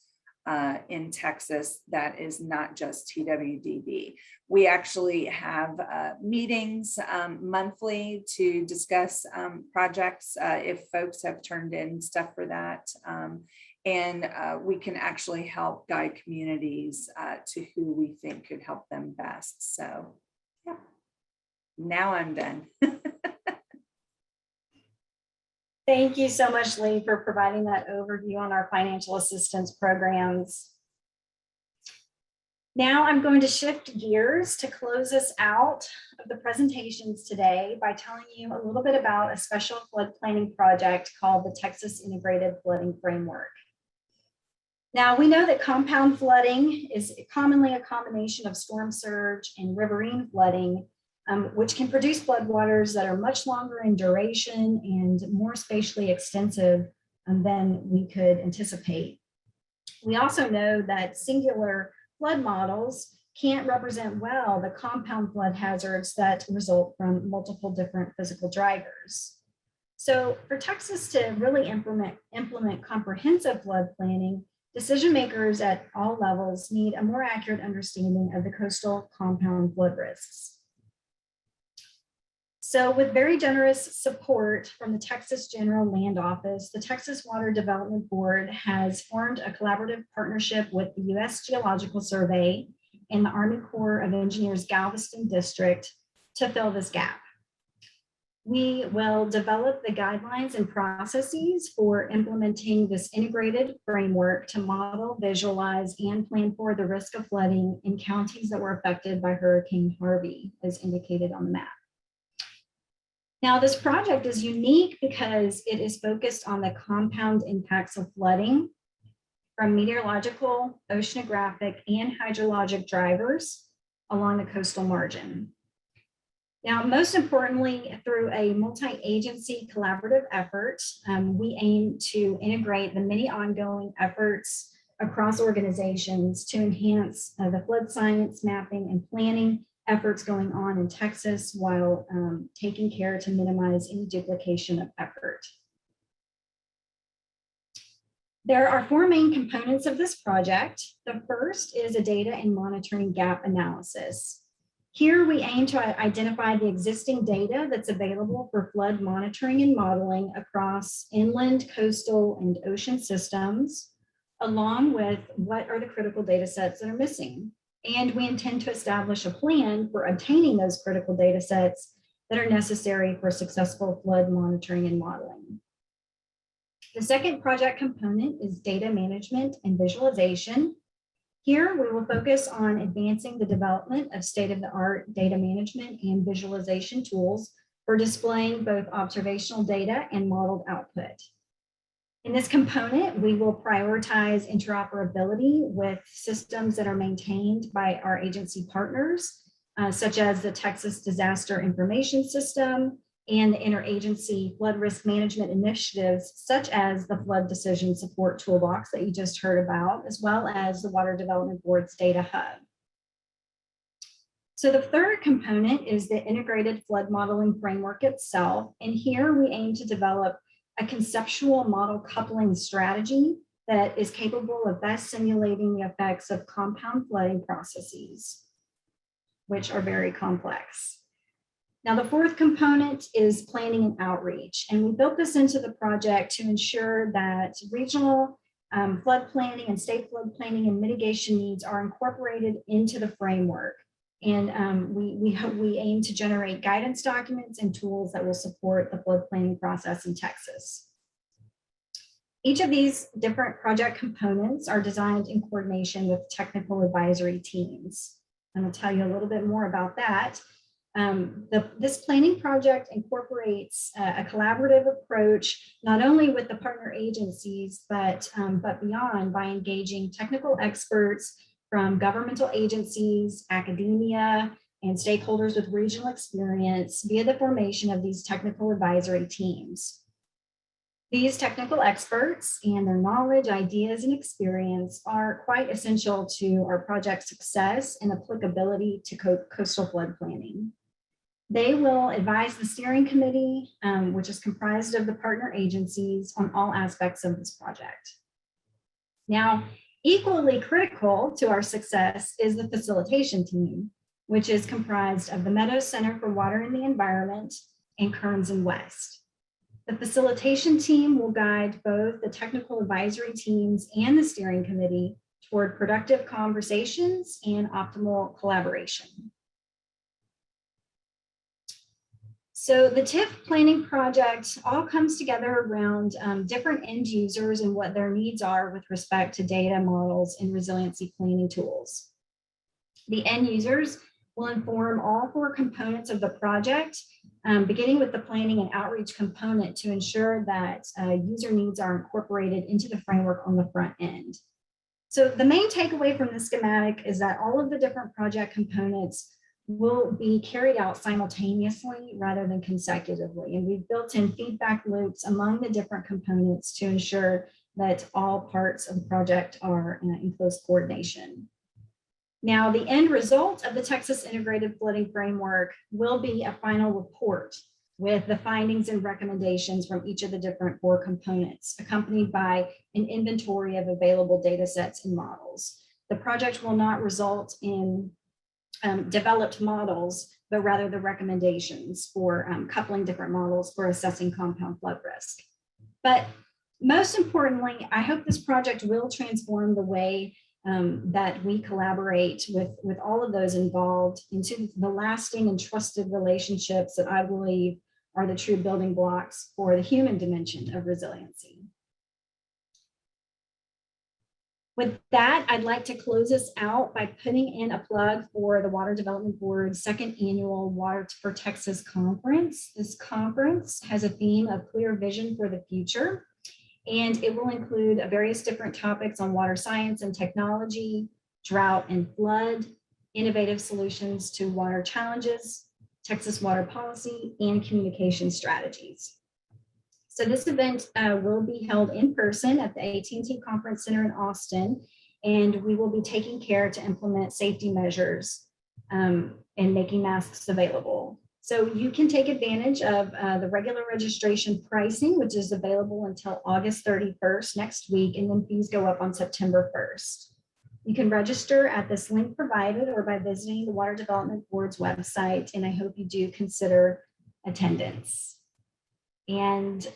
in Texas. That is not just TWDB. We actually have meetings monthly to discuss projects if folks have turned in stuff for that. And we can actually help guide communities to who we think could help them best. So, yeah. Now I'm done. Thank you so much, Lee, for providing that overview on our financial assistance programs. Now I'm going to shift gears to close us out of the presentations today by telling you a little bit about a special flood planning project called the Texas Integrated Flooding Framework. Now, we know that compound flooding is commonly a combination of storm surge and riverine flooding, which can produce floodwaters that are much longer in duration and more spatially extensive than we could anticipate. We also know that singular flood models can't represent well the compound flood hazards that result from multiple different physical drivers. So for Texas to really implement comprehensive flood planning, decision makers at all levels need a more accurate understanding of the coastal compound flood risks. So with very generous support from the Texas General Land Office, the Texas Water Development Board has formed a collaborative partnership with the U.S. Geological Survey and the Army Corps of Engineers Galveston District to fill this gap. We will develop the guidelines and processes for implementing this integrated framework to model, visualize, and plan for the risk of flooding in counties that were affected by Hurricane Harvey, as indicated on the map. Now, this project is unique because it is focused on the compound impacts of flooding from meteorological, oceanographic, and hydrologic drivers along the coastal margin. Now, most importantly, through a multi-agency collaborative effort, we aim to integrate the many ongoing efforts across organizations to enhance the flood science, mapping, and planning efforts going on in Texas while taking care to minimize any duplication of effort. There are four main components of this project. The first is a data and monitoring gap analysis. Here we aim to identify the existing data that's available for flood monitoring and modeling across inland, coastal, and ocean systems, along with what are the critical data sets that are missing. And we intend to establish a plan for obtaining those critical data sets that are necessary for successful flood monitoring and modeling. The second project component is data management and visualization. Here, we will focus on advancing the development of state-of-the-art data management and visualization tools for displaying both observational data and modeled output. In this component, we will prioritize interoperability with systems that are maintained by our agency partners, such as the Texas Disaster Information System and the interagency flood risk management initiatives, such as the Flood Decision Support Toolbox that you just heard about, as well as the Water Development Board's Data Hub. So the third component is the integrated flood modeling framework itself. And here we aim to develop a conceptual model coupling strategy that is capable of best simulating the effects of compound flooding processes, which are very complex. Now, the fourth component is planning and outreach. And we built this into the project to ensure that regional flood planning and state flood planning and mitigation needs are incorporated into the framework. And we aim to generate guidance documents and tools that will support the flood planning process in Texas. Each of these different project components are designed in coordination with technical advisory teams. And I'll tell you a little bit more about that. This planning project incorporates a collaborative approach, not only with the partner agencies, but beyond, by engaging technical experts from governmental agencies, academia, and stakeholders with regional experience via the formation of these technical advisory teams. These technical experts and their knowledge, ideas, and experience are quite essential to our project success and applicability to coastal flood planning. They will advise the steering committee, which is comprised of the partner agencies, on all aspects of this project. Now, equally critical to our success is the facilitation team, which is comprised of the Meadows Center for Water and the Environment and Kearns and West. The facilitation team will guide both the technical advisory teams and the steering committee toward productive conversations and optimal collaboration. So the TIF planning project all comes together around different end users and what their needs are with respect to data models and resiliency planning tools. The end users will inform all four components of the project, beginning with the planning and outreach component, to ensure that user needs are incorporated into the framework on the front end. So the main takeaway from the schematic is that all of the different project components will be carried out simultaneously rather than consecutively. And we've built in feedback loops among the different components to ensure that all parts of the project are in close coordination. Now, the end result of the Texas Integrated Flooding Framework will be a final report with the findings and recommendations from each of the different four components, accompanied by an inventory of available data sets and models. The project will not result in developed models, but rather the recommendations for coupling different models for assessing compound flood risk. But most importantly, I hope this project will transform the way that we collaborate with all of those involved into the lasting and trusted relationships that I believe are the true building blocks for the human dimension of resiliency. With that, I'd like to close us out by putting in a plug for the Water Development Board's second annual Water for Texas conference. This conference has a theme of clear vision for the future, and it will include various different topics on water science and technology, drought and flood, innovative solutions to water challenges, Texas water policy, and communication strategies. So this event will be held in person at the AT&T Conference Center in Austin, and we will be taking care to implement safety measures and making masks available. So you can take advantage of the regular registration pricing, which is available until August 31st next week, and then fees go up on September 1st. You can register at this link provided or by visiting the Water Development Board's website, and I hope you do consider attendance. And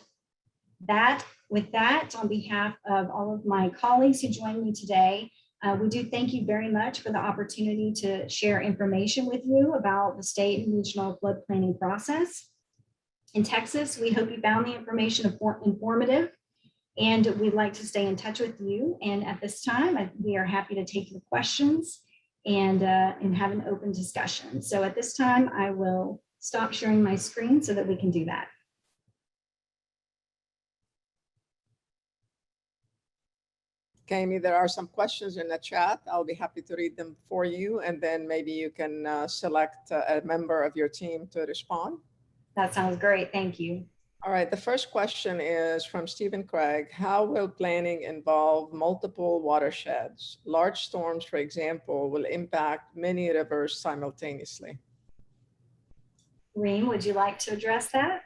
with that, on behalf of all of my colleagues who joined me today, we do thank you very much for the opportunity to share information with you about the state and regional flood planning process. In Texas, we hope you found the information informative, and we'd like to stay in touch with you. And at this time, we are happy to take your questions and have an open discussion. So at this time, I will stop sharing my screen so that we can do that. Caimee, there are some questions in the chat. I'll be happy to read them for you, and then maybe you can select a member of your team to respond. That sounds great. Thank you. All right, the first question is from Stephen Craig. How will planning involve multiple watersheds? Large storms, for example, will impact many rivers simultaneously. Reem, would you like to address that?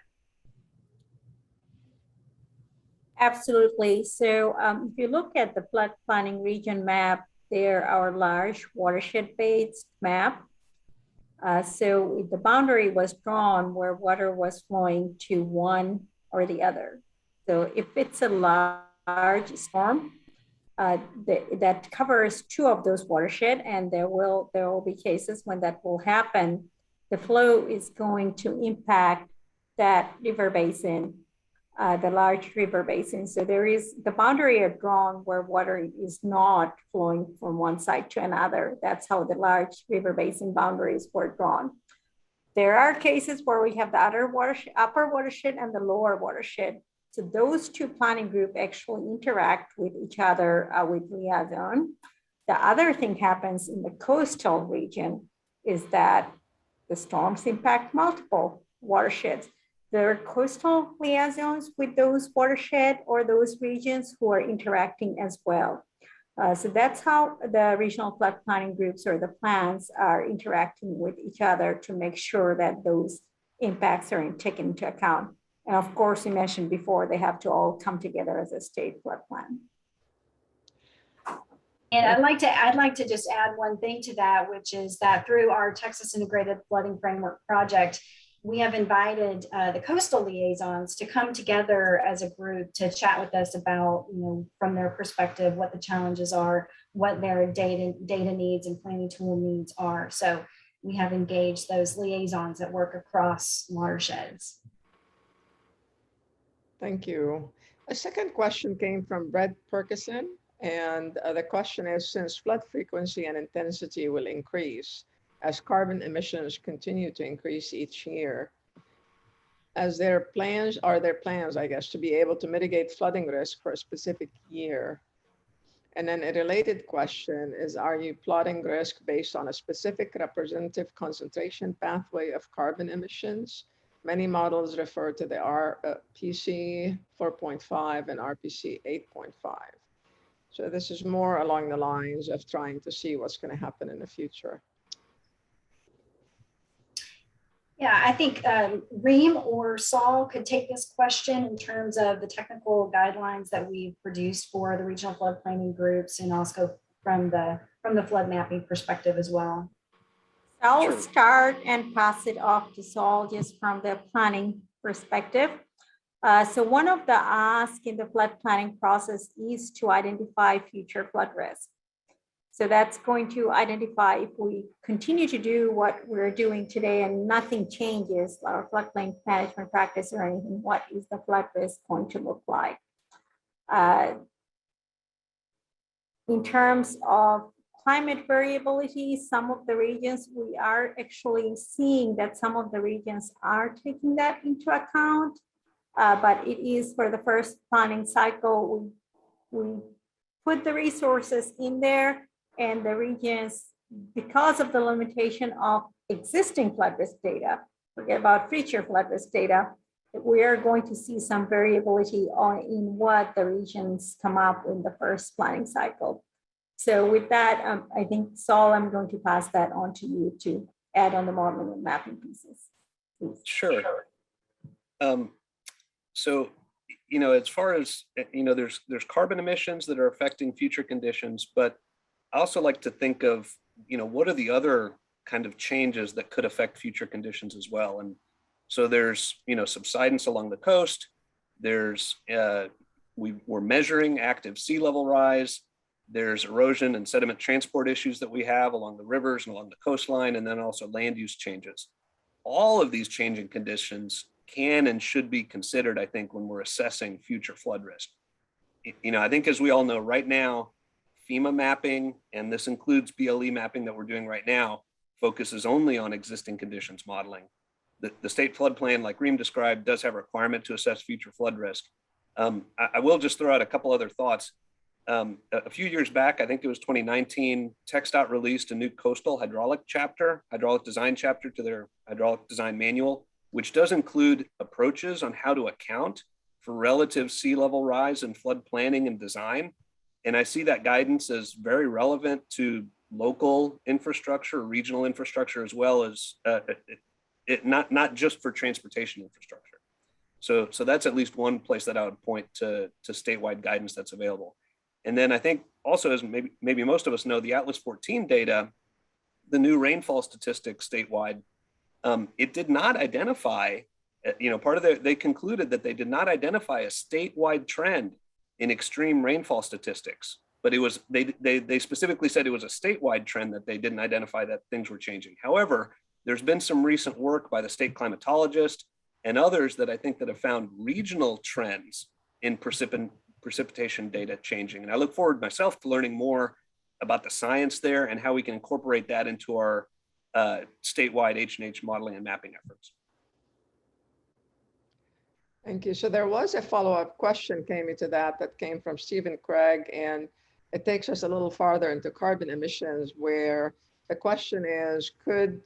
Absolutely. So if you look at the flood planning region map, there are large watershed-based map. So the boundary was drawn where water was flowing to one or the other. So if it's a large storm that covers two of those watershed, and there will be cases when that will happen, the flow is going to impact that river basin, the large river basin. So there is the boundary are drawn where water is not flowing from one side to another. That's how the large river basin boundaries were drawn. There are cases where we have the upper watershed and the lower watershed. So those two planning groups actually interact with each other with liaison. The other thing happens in the coastal region is that the storms impact multiple watersheds. There are coastal liaisons with those watershed or those regions who are interacting as well. So that's how the regional flood planning groups or the plans are interacting with each other to make sure that those impacts are taken into account. And of course, you mentioned before, they have to all come together as a state flood plan. And I'd like to just add one thing to that, which is that through our Texas Integrated Flooding Framework project, we have invited the coastal liaisons to come together as a group to chat with us about, from their perspective, what the challenges are, what their data needs and planning tool needs are. So we have engaged those liaisons that work across watersheds. Thank you. A second question came from Brett Perkison. And the question is, since flood frequency and intensity will increase as carbon emissions continue to increase each year, are there plans, I guess, to be able to mitigate flooding risk for a specific year? And then a related question is, are you plotting risk based on a specific representative concentration pathway of carbon emissions? Many models refer to the RPC 4.5 and RPC 8.5. So this is more along the lines of trying to see what's going to happen in the future. Yeah, I think Reem or Saul could take this question in terms of the technical guidelines that we've produced for the regional flood planning groups, and also from the flood mapping perspective as well. I'll start and pass it off to Saul just from the planning perspective. So one of the asks in the flood planning process is to identify future flood risk. So that's going to identify, if we continue to do what we're doing today and nothing changes, our floodplain management practice or anything, what is the flood risk going to look like? In terms of climate variability, some of the regions, we are actually seeing that some of the regions are taking that into account. But it is for the first planning cycle, we put the resources in there, and the regions, because of the limitation of existing flood risk data, forget about future flood risk data, we are going to see some variability in what the regions come up in the first planning cycle. So with that, I think, Saul, I'm going to pass that on to you to add on the modeling and mapping pieces. Please. Sure. So, as far as, there's carbon emissions that are affecting future conditions, but I also like to think of, what are the other kind of changes that could affect future conditions as well. And so there's, subsidence along the coast. There's, we're measuring active sea level rise. There's erosion and sediment transport issues that we have along the rivers and along the coastline, and then also land use changes. All of these changing conditions can and should be considered, I think, when we're assessing future flood risk. I think, as we all know right now, FEMA mapping, and this includes BLE mapping that we're doing right now, focuses only on existing conditions modeling. The state flood plan, like Reem described, does have a requirement to assess future flood risk. I will just throw out a couple other thoughts. A few years back, I think it was 2019, TxDOT released a new coastal hydraulic design chapter to their hydraulic design manual. which does include approaches on how to account for relative sea level rise in flood planning and design. And I see that guidance as very relevant to local infrastructure, regional infrastructure, as well as not just for transportation infrastructure. So that's at least one place that I would point to statewide guidance that's available. And then I think also, as maybe most of us know, the Atlas 14 data, the new rainfall statistics statewide, it did not identify, they concluded that they did not identify a statewide trend in extreme rainfall statistics, but it was, they specifically said it was a statewide trend that they didn't identify that things were changing. However, there's been some recent work by the state climatologist and others that I think that have found regional trends in precipitation data changing. And I look forward myself to learning more about the science there and how we can incorporate that into our statewide H&H modeling and mapping efforts. Thank you. So there was a follow-up question came into that came from Stephen Craig, and it takes us a little farther into carbon emissions, where the question is, the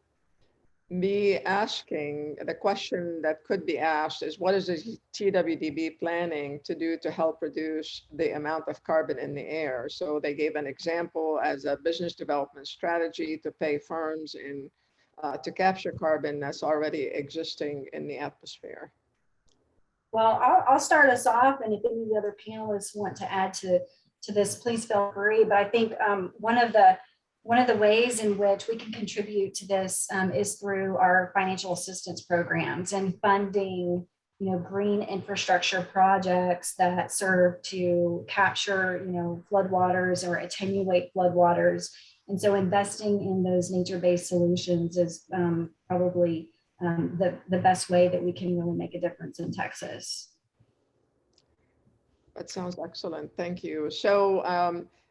question that could be asked is, what is the TWDB planning to do to help reduce the amount of carbon in the air? So they gave an example as a business development strategy to pay firms to capture carbon that's already existing in the atmosphere. Well, I'll start us off, and if any of the other panelists want to add to this, please feel free. But I think one of the ways in which we can contribute to this is through our financial assistance programs and funding, green infrastructure projects that serve to capture, floodwaters or attenuate floodwaters. And so investing in those nature-based solutions is probably the best way that we can really make a difference in Texas. That sounds excellent. Thank you. So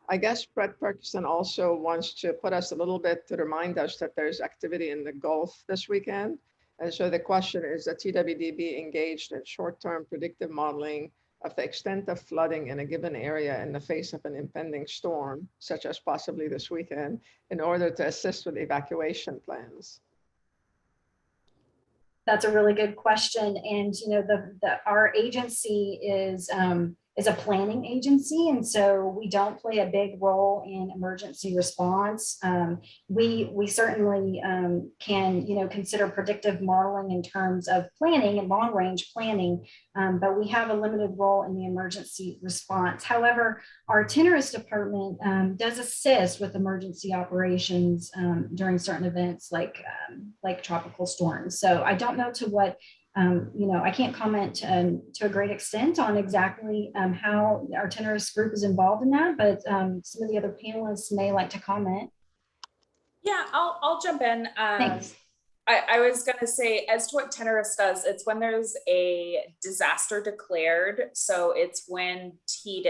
I guess Brett Perkison also wants to put us a little bit to remind us that there's activity in the Gulf this weekend. And so the question is, the TWDB engaged in short-term predictive modeling of the extent of flooding in a given area in the face of an impending storm, such as possibly this weekend, in order to assist with evacuation plans? That's a really good question. And, our agency is a planning agency. And so we don't play a big role in emergency response. We certainly can, consider predictive modeling in terms of planning and long range planning, but we have a limited role in the emergency response. However, our Tenorist department does assist with emergency operations during certain events like tropical storms. So I don't know to what I can't comment to a great extent on exactly how our Tenorist group is involved in that, but some of the other panelists may like to comment. Yeah, I'll jump in. Thanks. I was going to say, as to what Tenorist does, it's when there's a disaster declared. So it's when TDM,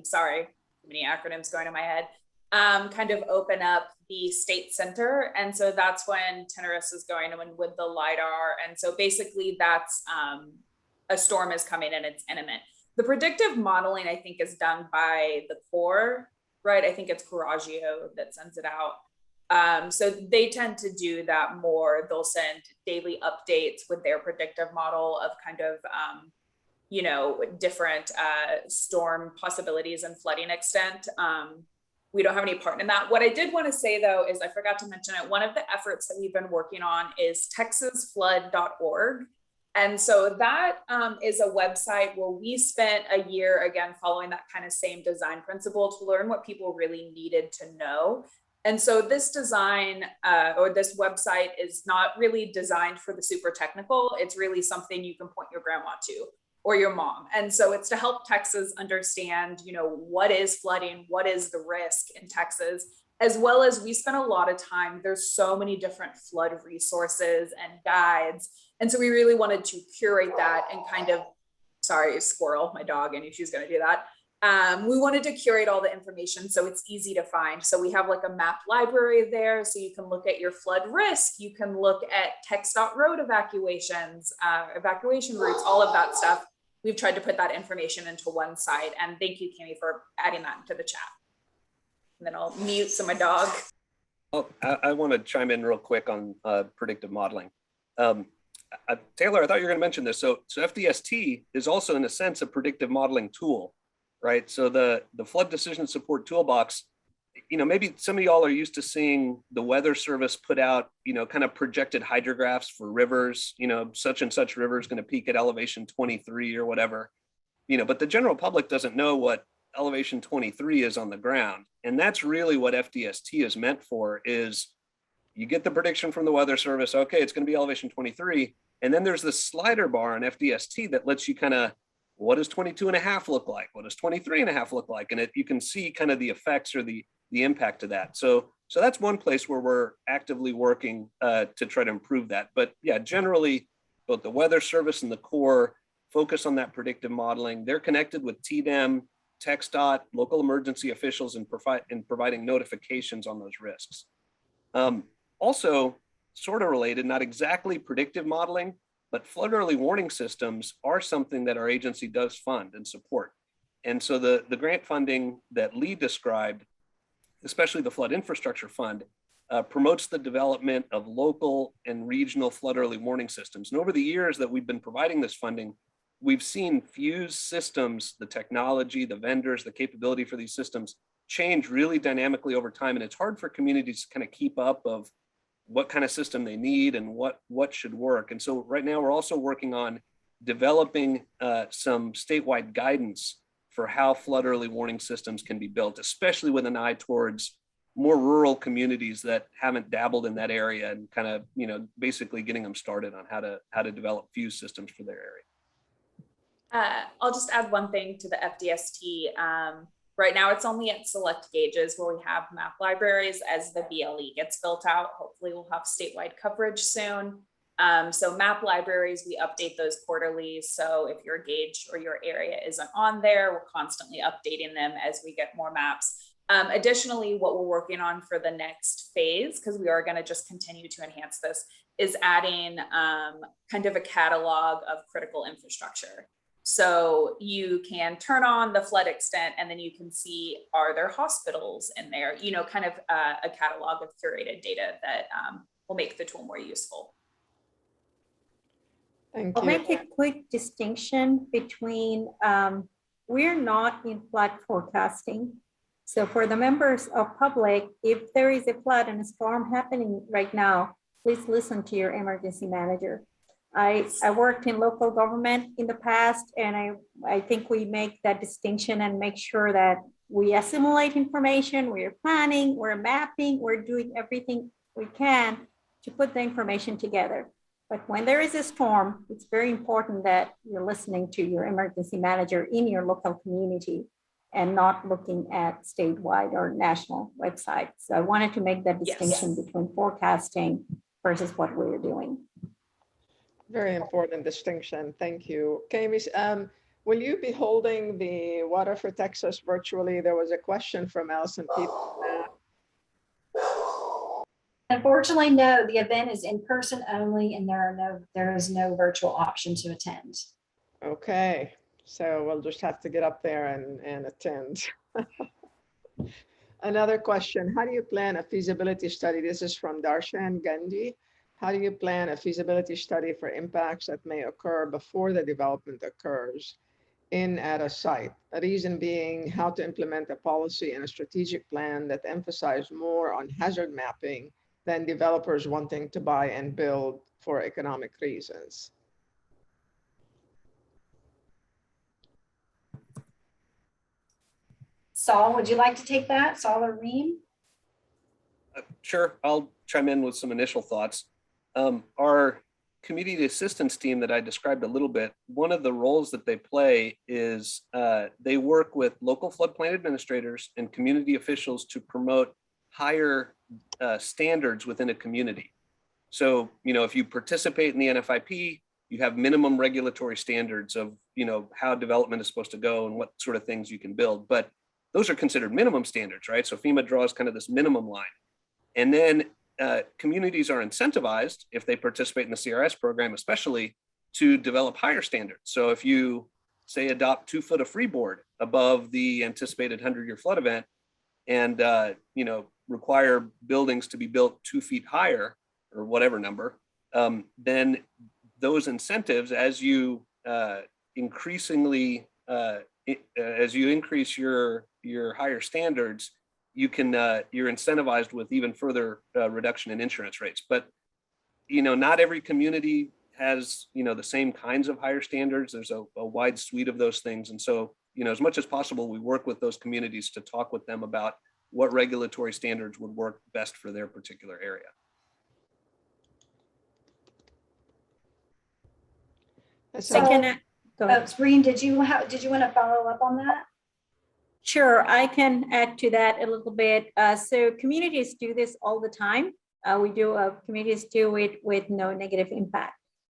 sorry, too many acronyms going in my head, kind of open up the state center. And so that's when Tenorist is going in with the LIDAR. And so basically that's a storm is coming and it's imminent. The predictive modeling, I think, is done by the Corps, right? I think it's Coraggio that sends it out. So they tend to do that more. They'll send daily updates with their predictive model of kind of, different storm possibilities and flooding extent. We don't have any part in that. What I did want to say, though, is I forgot to mention it. One of the efforts that we've been working on is texasflood.org. And so that is a website where we spent a year, again, following that kind of same design principle to learn what people really needed to know. And so this design or this website is not really designed for the super technical. It's really something you can point your grandma to or your mom. And so it's to help Texas understand, what is flooding, what is the risk in Texas, as well as we spent a lot of time, there's so many different flood resources and guides. And so we really wanted to curate that and kind of, sorry, squirrel, my dog, I knew she was going to do that. We wanted to curate all the information so it's easy to find. So we have like a map library there, so you can look at your flood risk. You can look at TxDOT road evacuations, evacuation routes, all of that stuff. We've tried to put that information into one site. And thank you, Caimee, for adding that into the chat. And then I'll mute so my dog Oh, I want to chime in real quick on predictive modeling. Taylor, I thought you were going to mention this. So FDST is also, in a sense, a predictive modeling tool, right? So the flood decision support toolbox, maybe some of y'all are used to seeing the Weather Service put out, kind of projected hydrographs for rivers, such and such river is going to peak at elevation 23 or whatever, but the general public doesn't know what elevation 23 is on the ground. And that's really what FDST is meant for, is you get the prediction from the Weather Service, okay, it's going to be elevation 23. And then there's this slider bar on FDST that lets you kind of, what does 22 and a half look like? What does 23 and a half look like? And you can see kind of the effects or the impact of that. So that's one place where we're actively working to try to improve that. But yeah, generally, both the Weather Service and the Corps focus on that predictive modeling. They're connected with TDEM, TxDOT, local emergency officials in providing notifications on those risks. Also, sort of related, not exactly predictive modeling, but flood early warning systems are something that our agency does fund and support. And so the grant funding that Lee described, especially the Flood Infrastructure Fund, promotes the development of local and regional flood early warning systems. And over the years that we've been providing this funding, we've seen fuse systems, the technology, the vendors, the capability for these systems change really dynamically over time. And it's hard for communities to kind of keep up of what kind of system they need and what should work. And so right now we're also working on developing some statewide guidance for how flood early warning systems can be built, especially with an eye towards more rural communities that haven't dabbled in that area, and kind of, basically getting them started on how to develop fuse systems for their area. I'll just add one thing to the FDST. Right now, it's only at select gauges where we have map libraries. As the BLE gets built out, hopefully we'll have statewide coverage soon. So map libraries, we update those quarterly. So if your gauge or your area isn't on there, we're constantly updating them as we get more maps. Additionally, what we're working on for the next phase, because we are going to just continue to enhance this, is adding kind of a catalog of critical infrastructure. So you can turn on the flood extent and then you can see, are there hospitals in there? Kind of a catalog of curated data that will make the tool more useful. Thank I'll you. make a quick distinction between, we're not in flood forecasting. So for the members of public, if there is a flood and a storm happening right now, please listen to your emergency manager. I worked in local government in the past, and I think we make that distinction and make sure that we assimilate information, we're planning, we're mapping, we're doing everything we can to put the information together. But when there is a storm, it's very important that you're listening to your emergency manager in your local community and not looking at statewide or national websites. So I wanted to make that distinction between forecasting versus what we're doing. Very important distinction. Thank you. Caimee, will you be holding the Water for Texas virtually? There was a question from Allison People. Unfortunately, no, the event is in person only, and there is no virtual option to attend. Okay, so we'll just have to get up there and attend. Another question, how do you plan a feasibility study? This is from Darshan Gandhi. How do you plan a feasibility study for impacts that may occur before the development occurs at a site? A reason being how to implement a policy and a strategic plan that emphasize more on hazard mapping than developers wanting to buy and build for economic reasons. Saul, would you like to take that? Saul or Reem? Sure, I'll chime in with some initial thoughts. Our community assistance team that I described a little bit, one of the roles that they play is they work with local floodplain administrators and community officials to promote higher standards within a community. So, if you participate in the NFIP, you have minimum regulatory standards of, how development is supposed to go and what sort of things you can build. But those are considered minimum standards, right? So FEMA draws kind of this minimum line. And then communities are incentivized, if they participate in the CRS program, especially, to develop higher standards. So if you, say, adopt 2 foot of freeboard above the anticipated 100-year flood event, and require buildings to be built 2 feet higher or whatever number, then those incentives, as you increasingly, as you increase your higher standards, you can you're incentivized with even further reduction in insurance rates. But not every community has the same kinds of higher standards. There's a wide suite of those things, and so as much as possible, we work with those communities to talk with them about what regulatory standards would work best for their particular area. So, Go ahead. Reem, did you want to follow up on that? Sure, I can add to that a little bit. So communities do this all the time. Communities do it with no negative impact.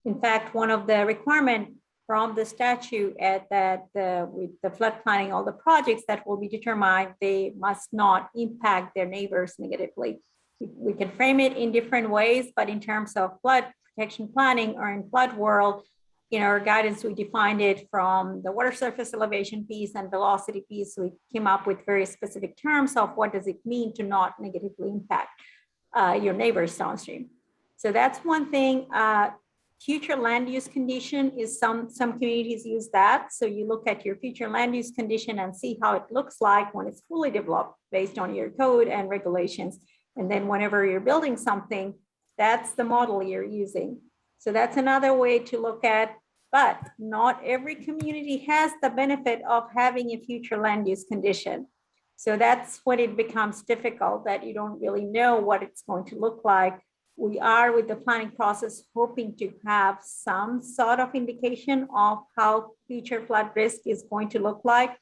In fact, one of the requirements from the statute at that with the flood planning, all the projects that will be determined, they must not impact their neighbors negatively. We can frame it in different ways, but in terms of flood protection planning or in flood world, in our guidance, we defined it from the water surface elevation piece and velocity piece. We came up with very specific terms of what does it mean to not negatively impact your neighbors downstream. So that's one thing. Future land use condition is some communities use that. So you look at your future land use condition and see how it looks like when it's fully developed based on your code and regulations. And then whenever you're building something, that's the model you're using. So that's another way to look at, but not every community has the benefit of having a future land use condition. So that's when it becomes difficult, that you don't really know what it's going to look like. We are with the planning process hoping to have some sort of indication of how future flood risk is going to look like.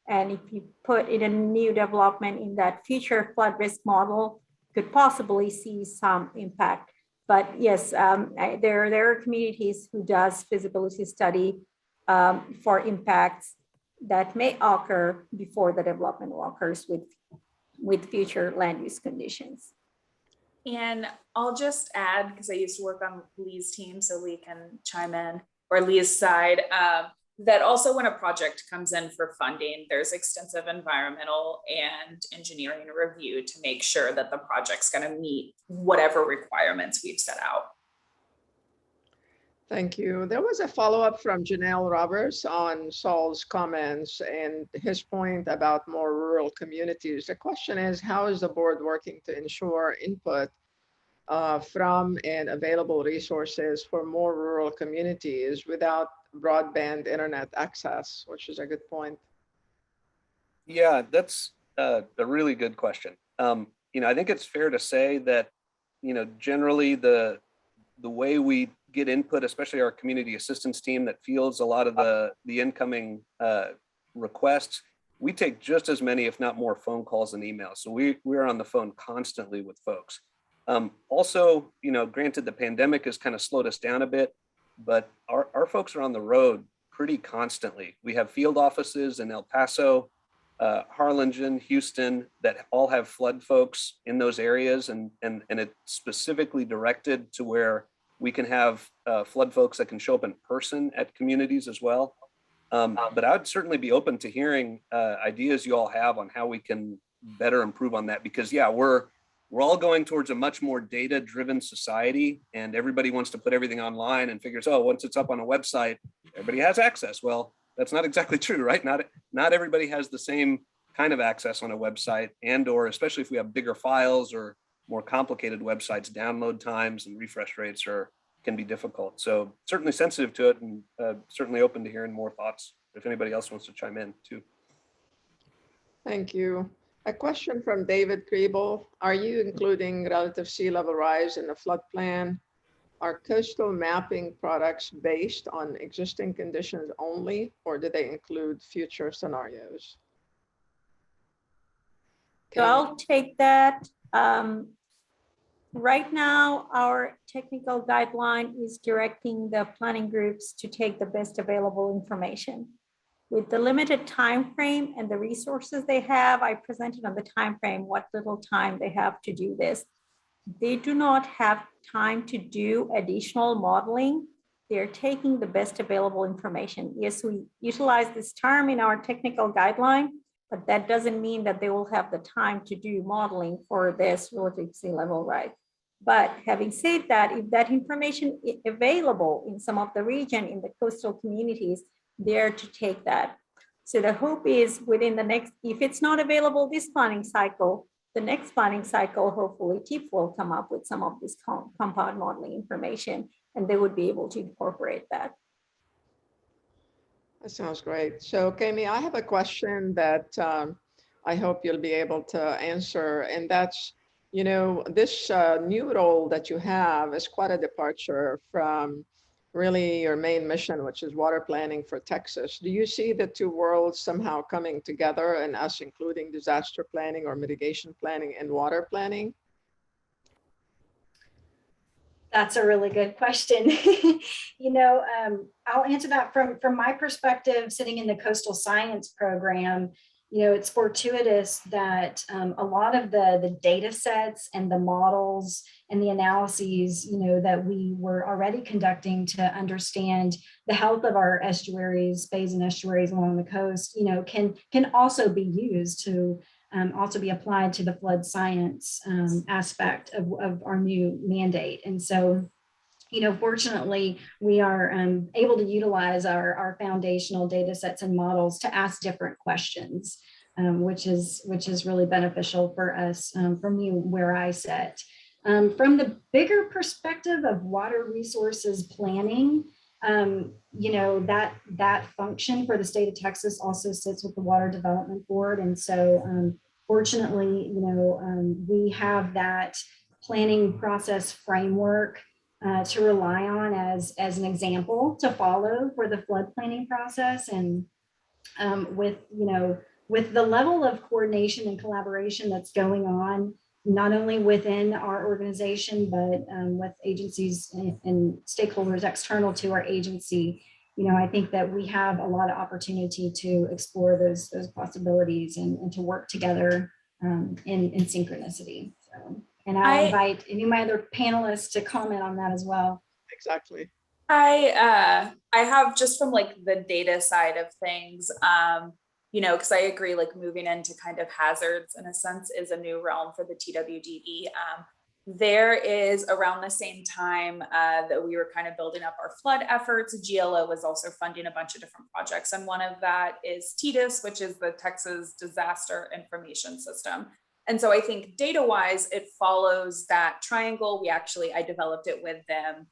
And if you put in a new development in that future flood risk model, could possibly see some impact. But yes, there are communities who does feasibility study for impacts that may occur before the development occurs with future land use conditions. And I'll just add, because I used to work on Lee's team, so Lee can chime in, or Lee's side, that also when a project comes in for funding, there's extensive environmental and engineering review to make sure that the project's going to meet whatever requirements we've set out. Thank you. There was a follow-up from Janelle Roberts on Saul's comments and his point about more rural communities. The question is, how is the board working to ensure input from and available resources for more rural communities without broadband internet access, which is a good point. Yeah, that's a really good question. I think it's fair to say that, generally the way we get input, especially our community assistance team that fields a lot of the incoming requests, we take just as many, if not more, phone calls and emails. So we're on the phone constantly with folks. Also, granted, the pandemic has kind of slowed us down a bit, but our folks are on the road pretty constantly. We have field offices in El Paso, Harlingen, Houston, that all have flood folks in those areas, and it's specifically directed to where we can have flood folks that can show up in person at communities as well. But I would certainly be open to hearing ideas you all have on how we can better improve on that, because yeah, we're all going towards a much more data-driven society, and everybody wants to put everything online and figures, oh, once it's up on a website, everybody has access. Well, that's not exactly true, right? Not everybody has the same kind of access on a website, and or especially if we have bigger files or more complicated websites, download times and refresh rates can be difficult. So certainly sensitive to it, and certainly open to hearing more thoughts if anybody else wants to chime in too. Thank you. A question from David Kriebel. Are you including relative sea level rise in the flood plan? Are coastal mapping products based on existing conditions only, or do they include future scenarios? So I'll take that. Right now, our technical guideline is directing the planning groups to take the best available information. With the limited time frame and the resources they have, I presented on the time frame what little time they have to do this. They do not have time to do additional modeling. They're taking the best available information. Yes, we utilize this term in our technical guideline, but that doesn't mean that they will have the time to do modeling for this relative sea level rise. But having said that, if that information is available in some of the region in the coastal communities, they're to take that. So the hope is within the next, if it's not available this planning cycle, the next planning cycle, hopefully TIP will come up with some of this compound modeling information, and they would be able to incorporate that. That sounds great. So Caimee, I have a question that I hope you'll be able to answer, and that's, you know, this new role that you have is quite a departure from really your main mission, which is water planning for Texas. Do you see the two worlds somehow coming together, and us including disaster planning or mitigation planning and water planning? That's a really good question. You know, I'll answer that from my perspective, sitting in the coastal science program. You know, it's fortuitous that a lot of the data sets and the models and the analyses, you know, that we were already conducting to understand the health of our estuaries, bays and estuaries along the coast, you know, can also be used to also be applied to the flood science aspect of our new mandate. And so, you know, fortunately, we are able to utilize our foundational data sets and models to ask different questions, which is really beneficial for us, for me, where I sit. From the bigger perspective of water resources planning, you know, that function for the state of Texas also sits with the Water Development Board. And so fortunately, you know, we have that planning process framework to rely on as an example to follow for the flood planning process. And with, you know, with the level of coordination and collaboration that's going on, not only within our organization, but with agencies and stakeholders external to our agency, you know, I think that we have a lot of opportunity to explore those possibilities and to work together in synchronicity. So, and I'll invite any of my other panelists to comment on that as well. Exactly. I have, just from like the data side of things, you know, because I agree, like moving into kind of hazards in a sense is a new realm for the TWDB. There is around the same time that we were kind of building up our flood efforts, GLO was also funding a bunch of different projects. And one of that is TDIS, which is the Texas Disaster Information System. And so I think data-wise, it follows that triangle. I developed it with them.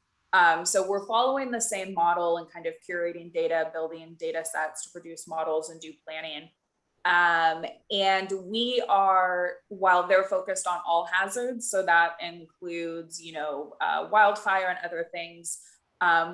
So we're following the same model and kind of curating data, building data sets to produce models and do planning. And we are, while they're focused on all hazards, so that includes, you know, wildfire and other things,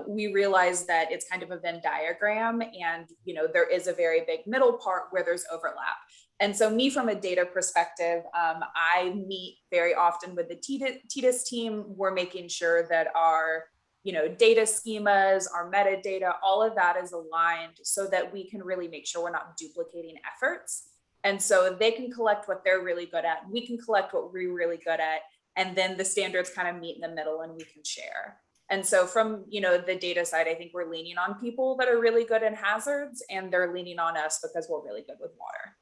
we realize that it's kind of a Venn diagram, and, you know, there is a very big middle part where there's overlap. And so me, from a data perspective, I meet very often with the TDIS team. We're making sure that our, you know, data schemas, our metadata, all of that is aligned so that we can really make sure we're not duplicating efforts. And so they can collect what they're really good at, we can collect what we're really good at, and then the standards kind of meet in the middle and we can share. And so from, you know, the data side, I think we're leaning on people that are really good in hazards, and they're leaning on us because we're really good with water.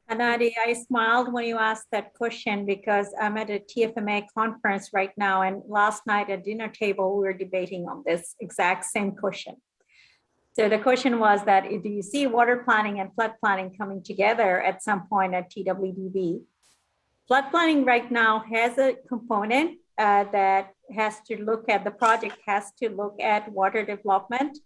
Hanadi, I smiled when you asked that question because I'm at a TFMA conference right now, and last night at dinner table, we were debating on this exact same question. So the question was that, do you see water planning and flood planning coming together at some point at TWDB? Flood planning right now has a component that has to look at, the project has to look at water development.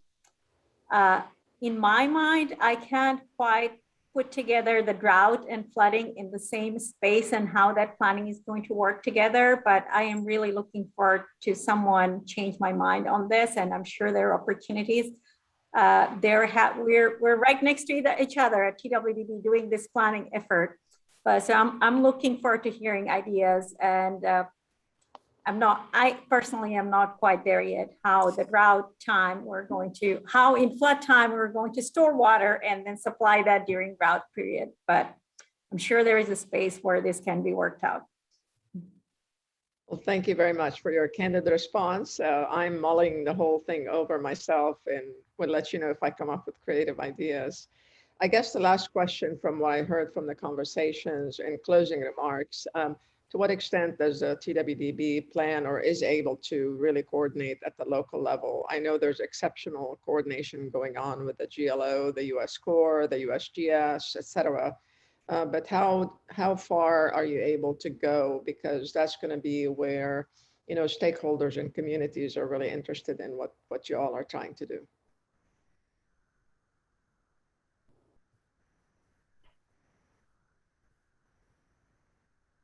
In my mind, I can't quite put together the drought and flooding in the same space and how that planning is going to work together. But I am really looking forward to someone change my mind on this, and I'm sure there are opportunities. We're right next to each other at TWDB doing this planning effort. But so I'm looking forward to hearing ideas, and I personally am not quite there yet, how the drought time how in flood time we're going to store water and then supply that during drought period. But I'm sure there is a space where this can be worked out. Well, thank you very much for your candid response. I'm mulling the whole thing over myself and will let you know if I come up with creative ideas. I guess the last question from what I heard from the conversations and closing remarks, to what extent does the TWDB plan or is able to really coordinate at the local level? I know there's exceptional coordination going on with the GLO, the US Corps, the USGS, et cetera. But how far are you able to go? Because that's going to be where, you know, stakeholders and communities are really interested in what you all are trying to do.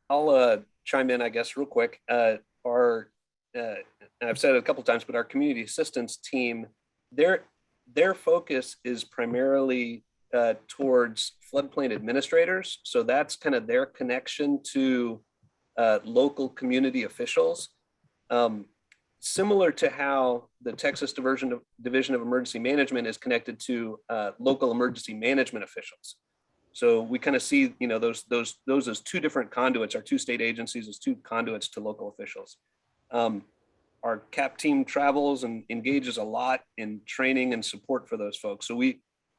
I'll chime in, I guess, real quick. And I've said it a couple of times, but our community assistance team, their focus is primarily towards floodplain administrators. So that's kind of their connection to local community officials. Similar to how the Texas Division of Emergency Management is connected to local emergency management officials. So we kind of see, you know, those as two different conduits, our two state agencies as two conduits to local officials. Our CAP team travels and engages a lot in training and support for those folks. So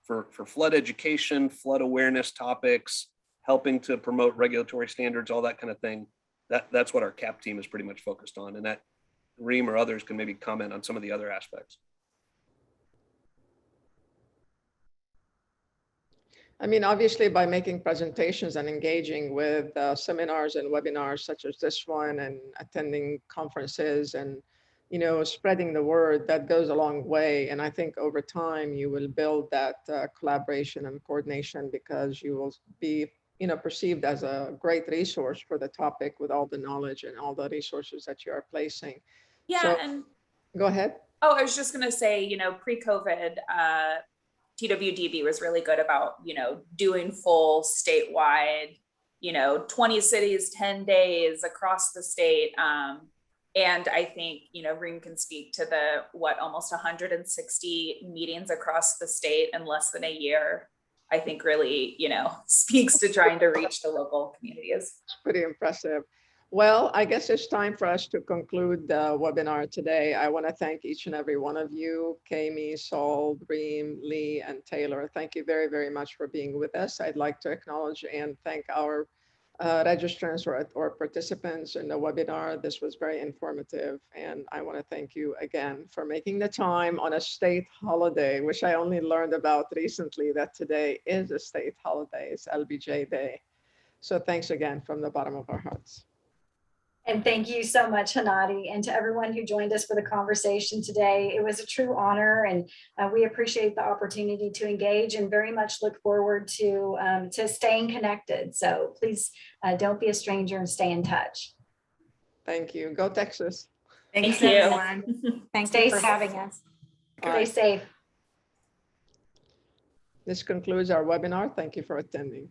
for flood education, flood awareness topics, helping to promote regulatory standards, all that kind of thing, that's what our CAP team is pretty much focused on. And that Reem or others can maybe comment on some of the other aspects. I mean, obviously, by making presentations and engaging with seminars and webinars such as this one, and attending conferences and, you know, spreading the word, that goes a long way. And I think over time you will build that collaboration and coordination, because you will be, you know, perceived as a great resource for the topic with all the knowledge and all the resources that you are placing. Yeah, So, and go ahead. oh, I was just gonna say, you know, pre-COVID, TWDB was really good about, you know, doing full statewide, you know, 20 cities, 10 days across the state. And I think, you know, Reem can speak to the, almost 160 meetings across the state in less than a year. I think really, you know, speaks to trying to reach the local communities. It's pretty impressive. Well, I guess it's time for us to conclude the webinar today. I want to thank each and every one of you, Caimee, Saul, Reem, Lee, and Taylor. Thank you very, very much for being with us. I'd like to acknowledge and thank our registrants or participants in the webinar. This was very informative. And I want to thank you again for making the time on a state holiday, which I only learned about recently, that today is a state holiday. It's LBJ Day. So thanks again from the bottom of our hearts. And thank you so much, Hanadi, and to everyone who joined us for the conversation today. It was a true honor, and we appreciate the opportunity to engage and very much look forward to staying connected. So please don't be a stranger and stay in touch. Thank you. Go Texas. Thanks, Thank you. everyone. Thank Stay you for safe. having us. All Stay right. safe. This concludes our webinar. Thank you for attending.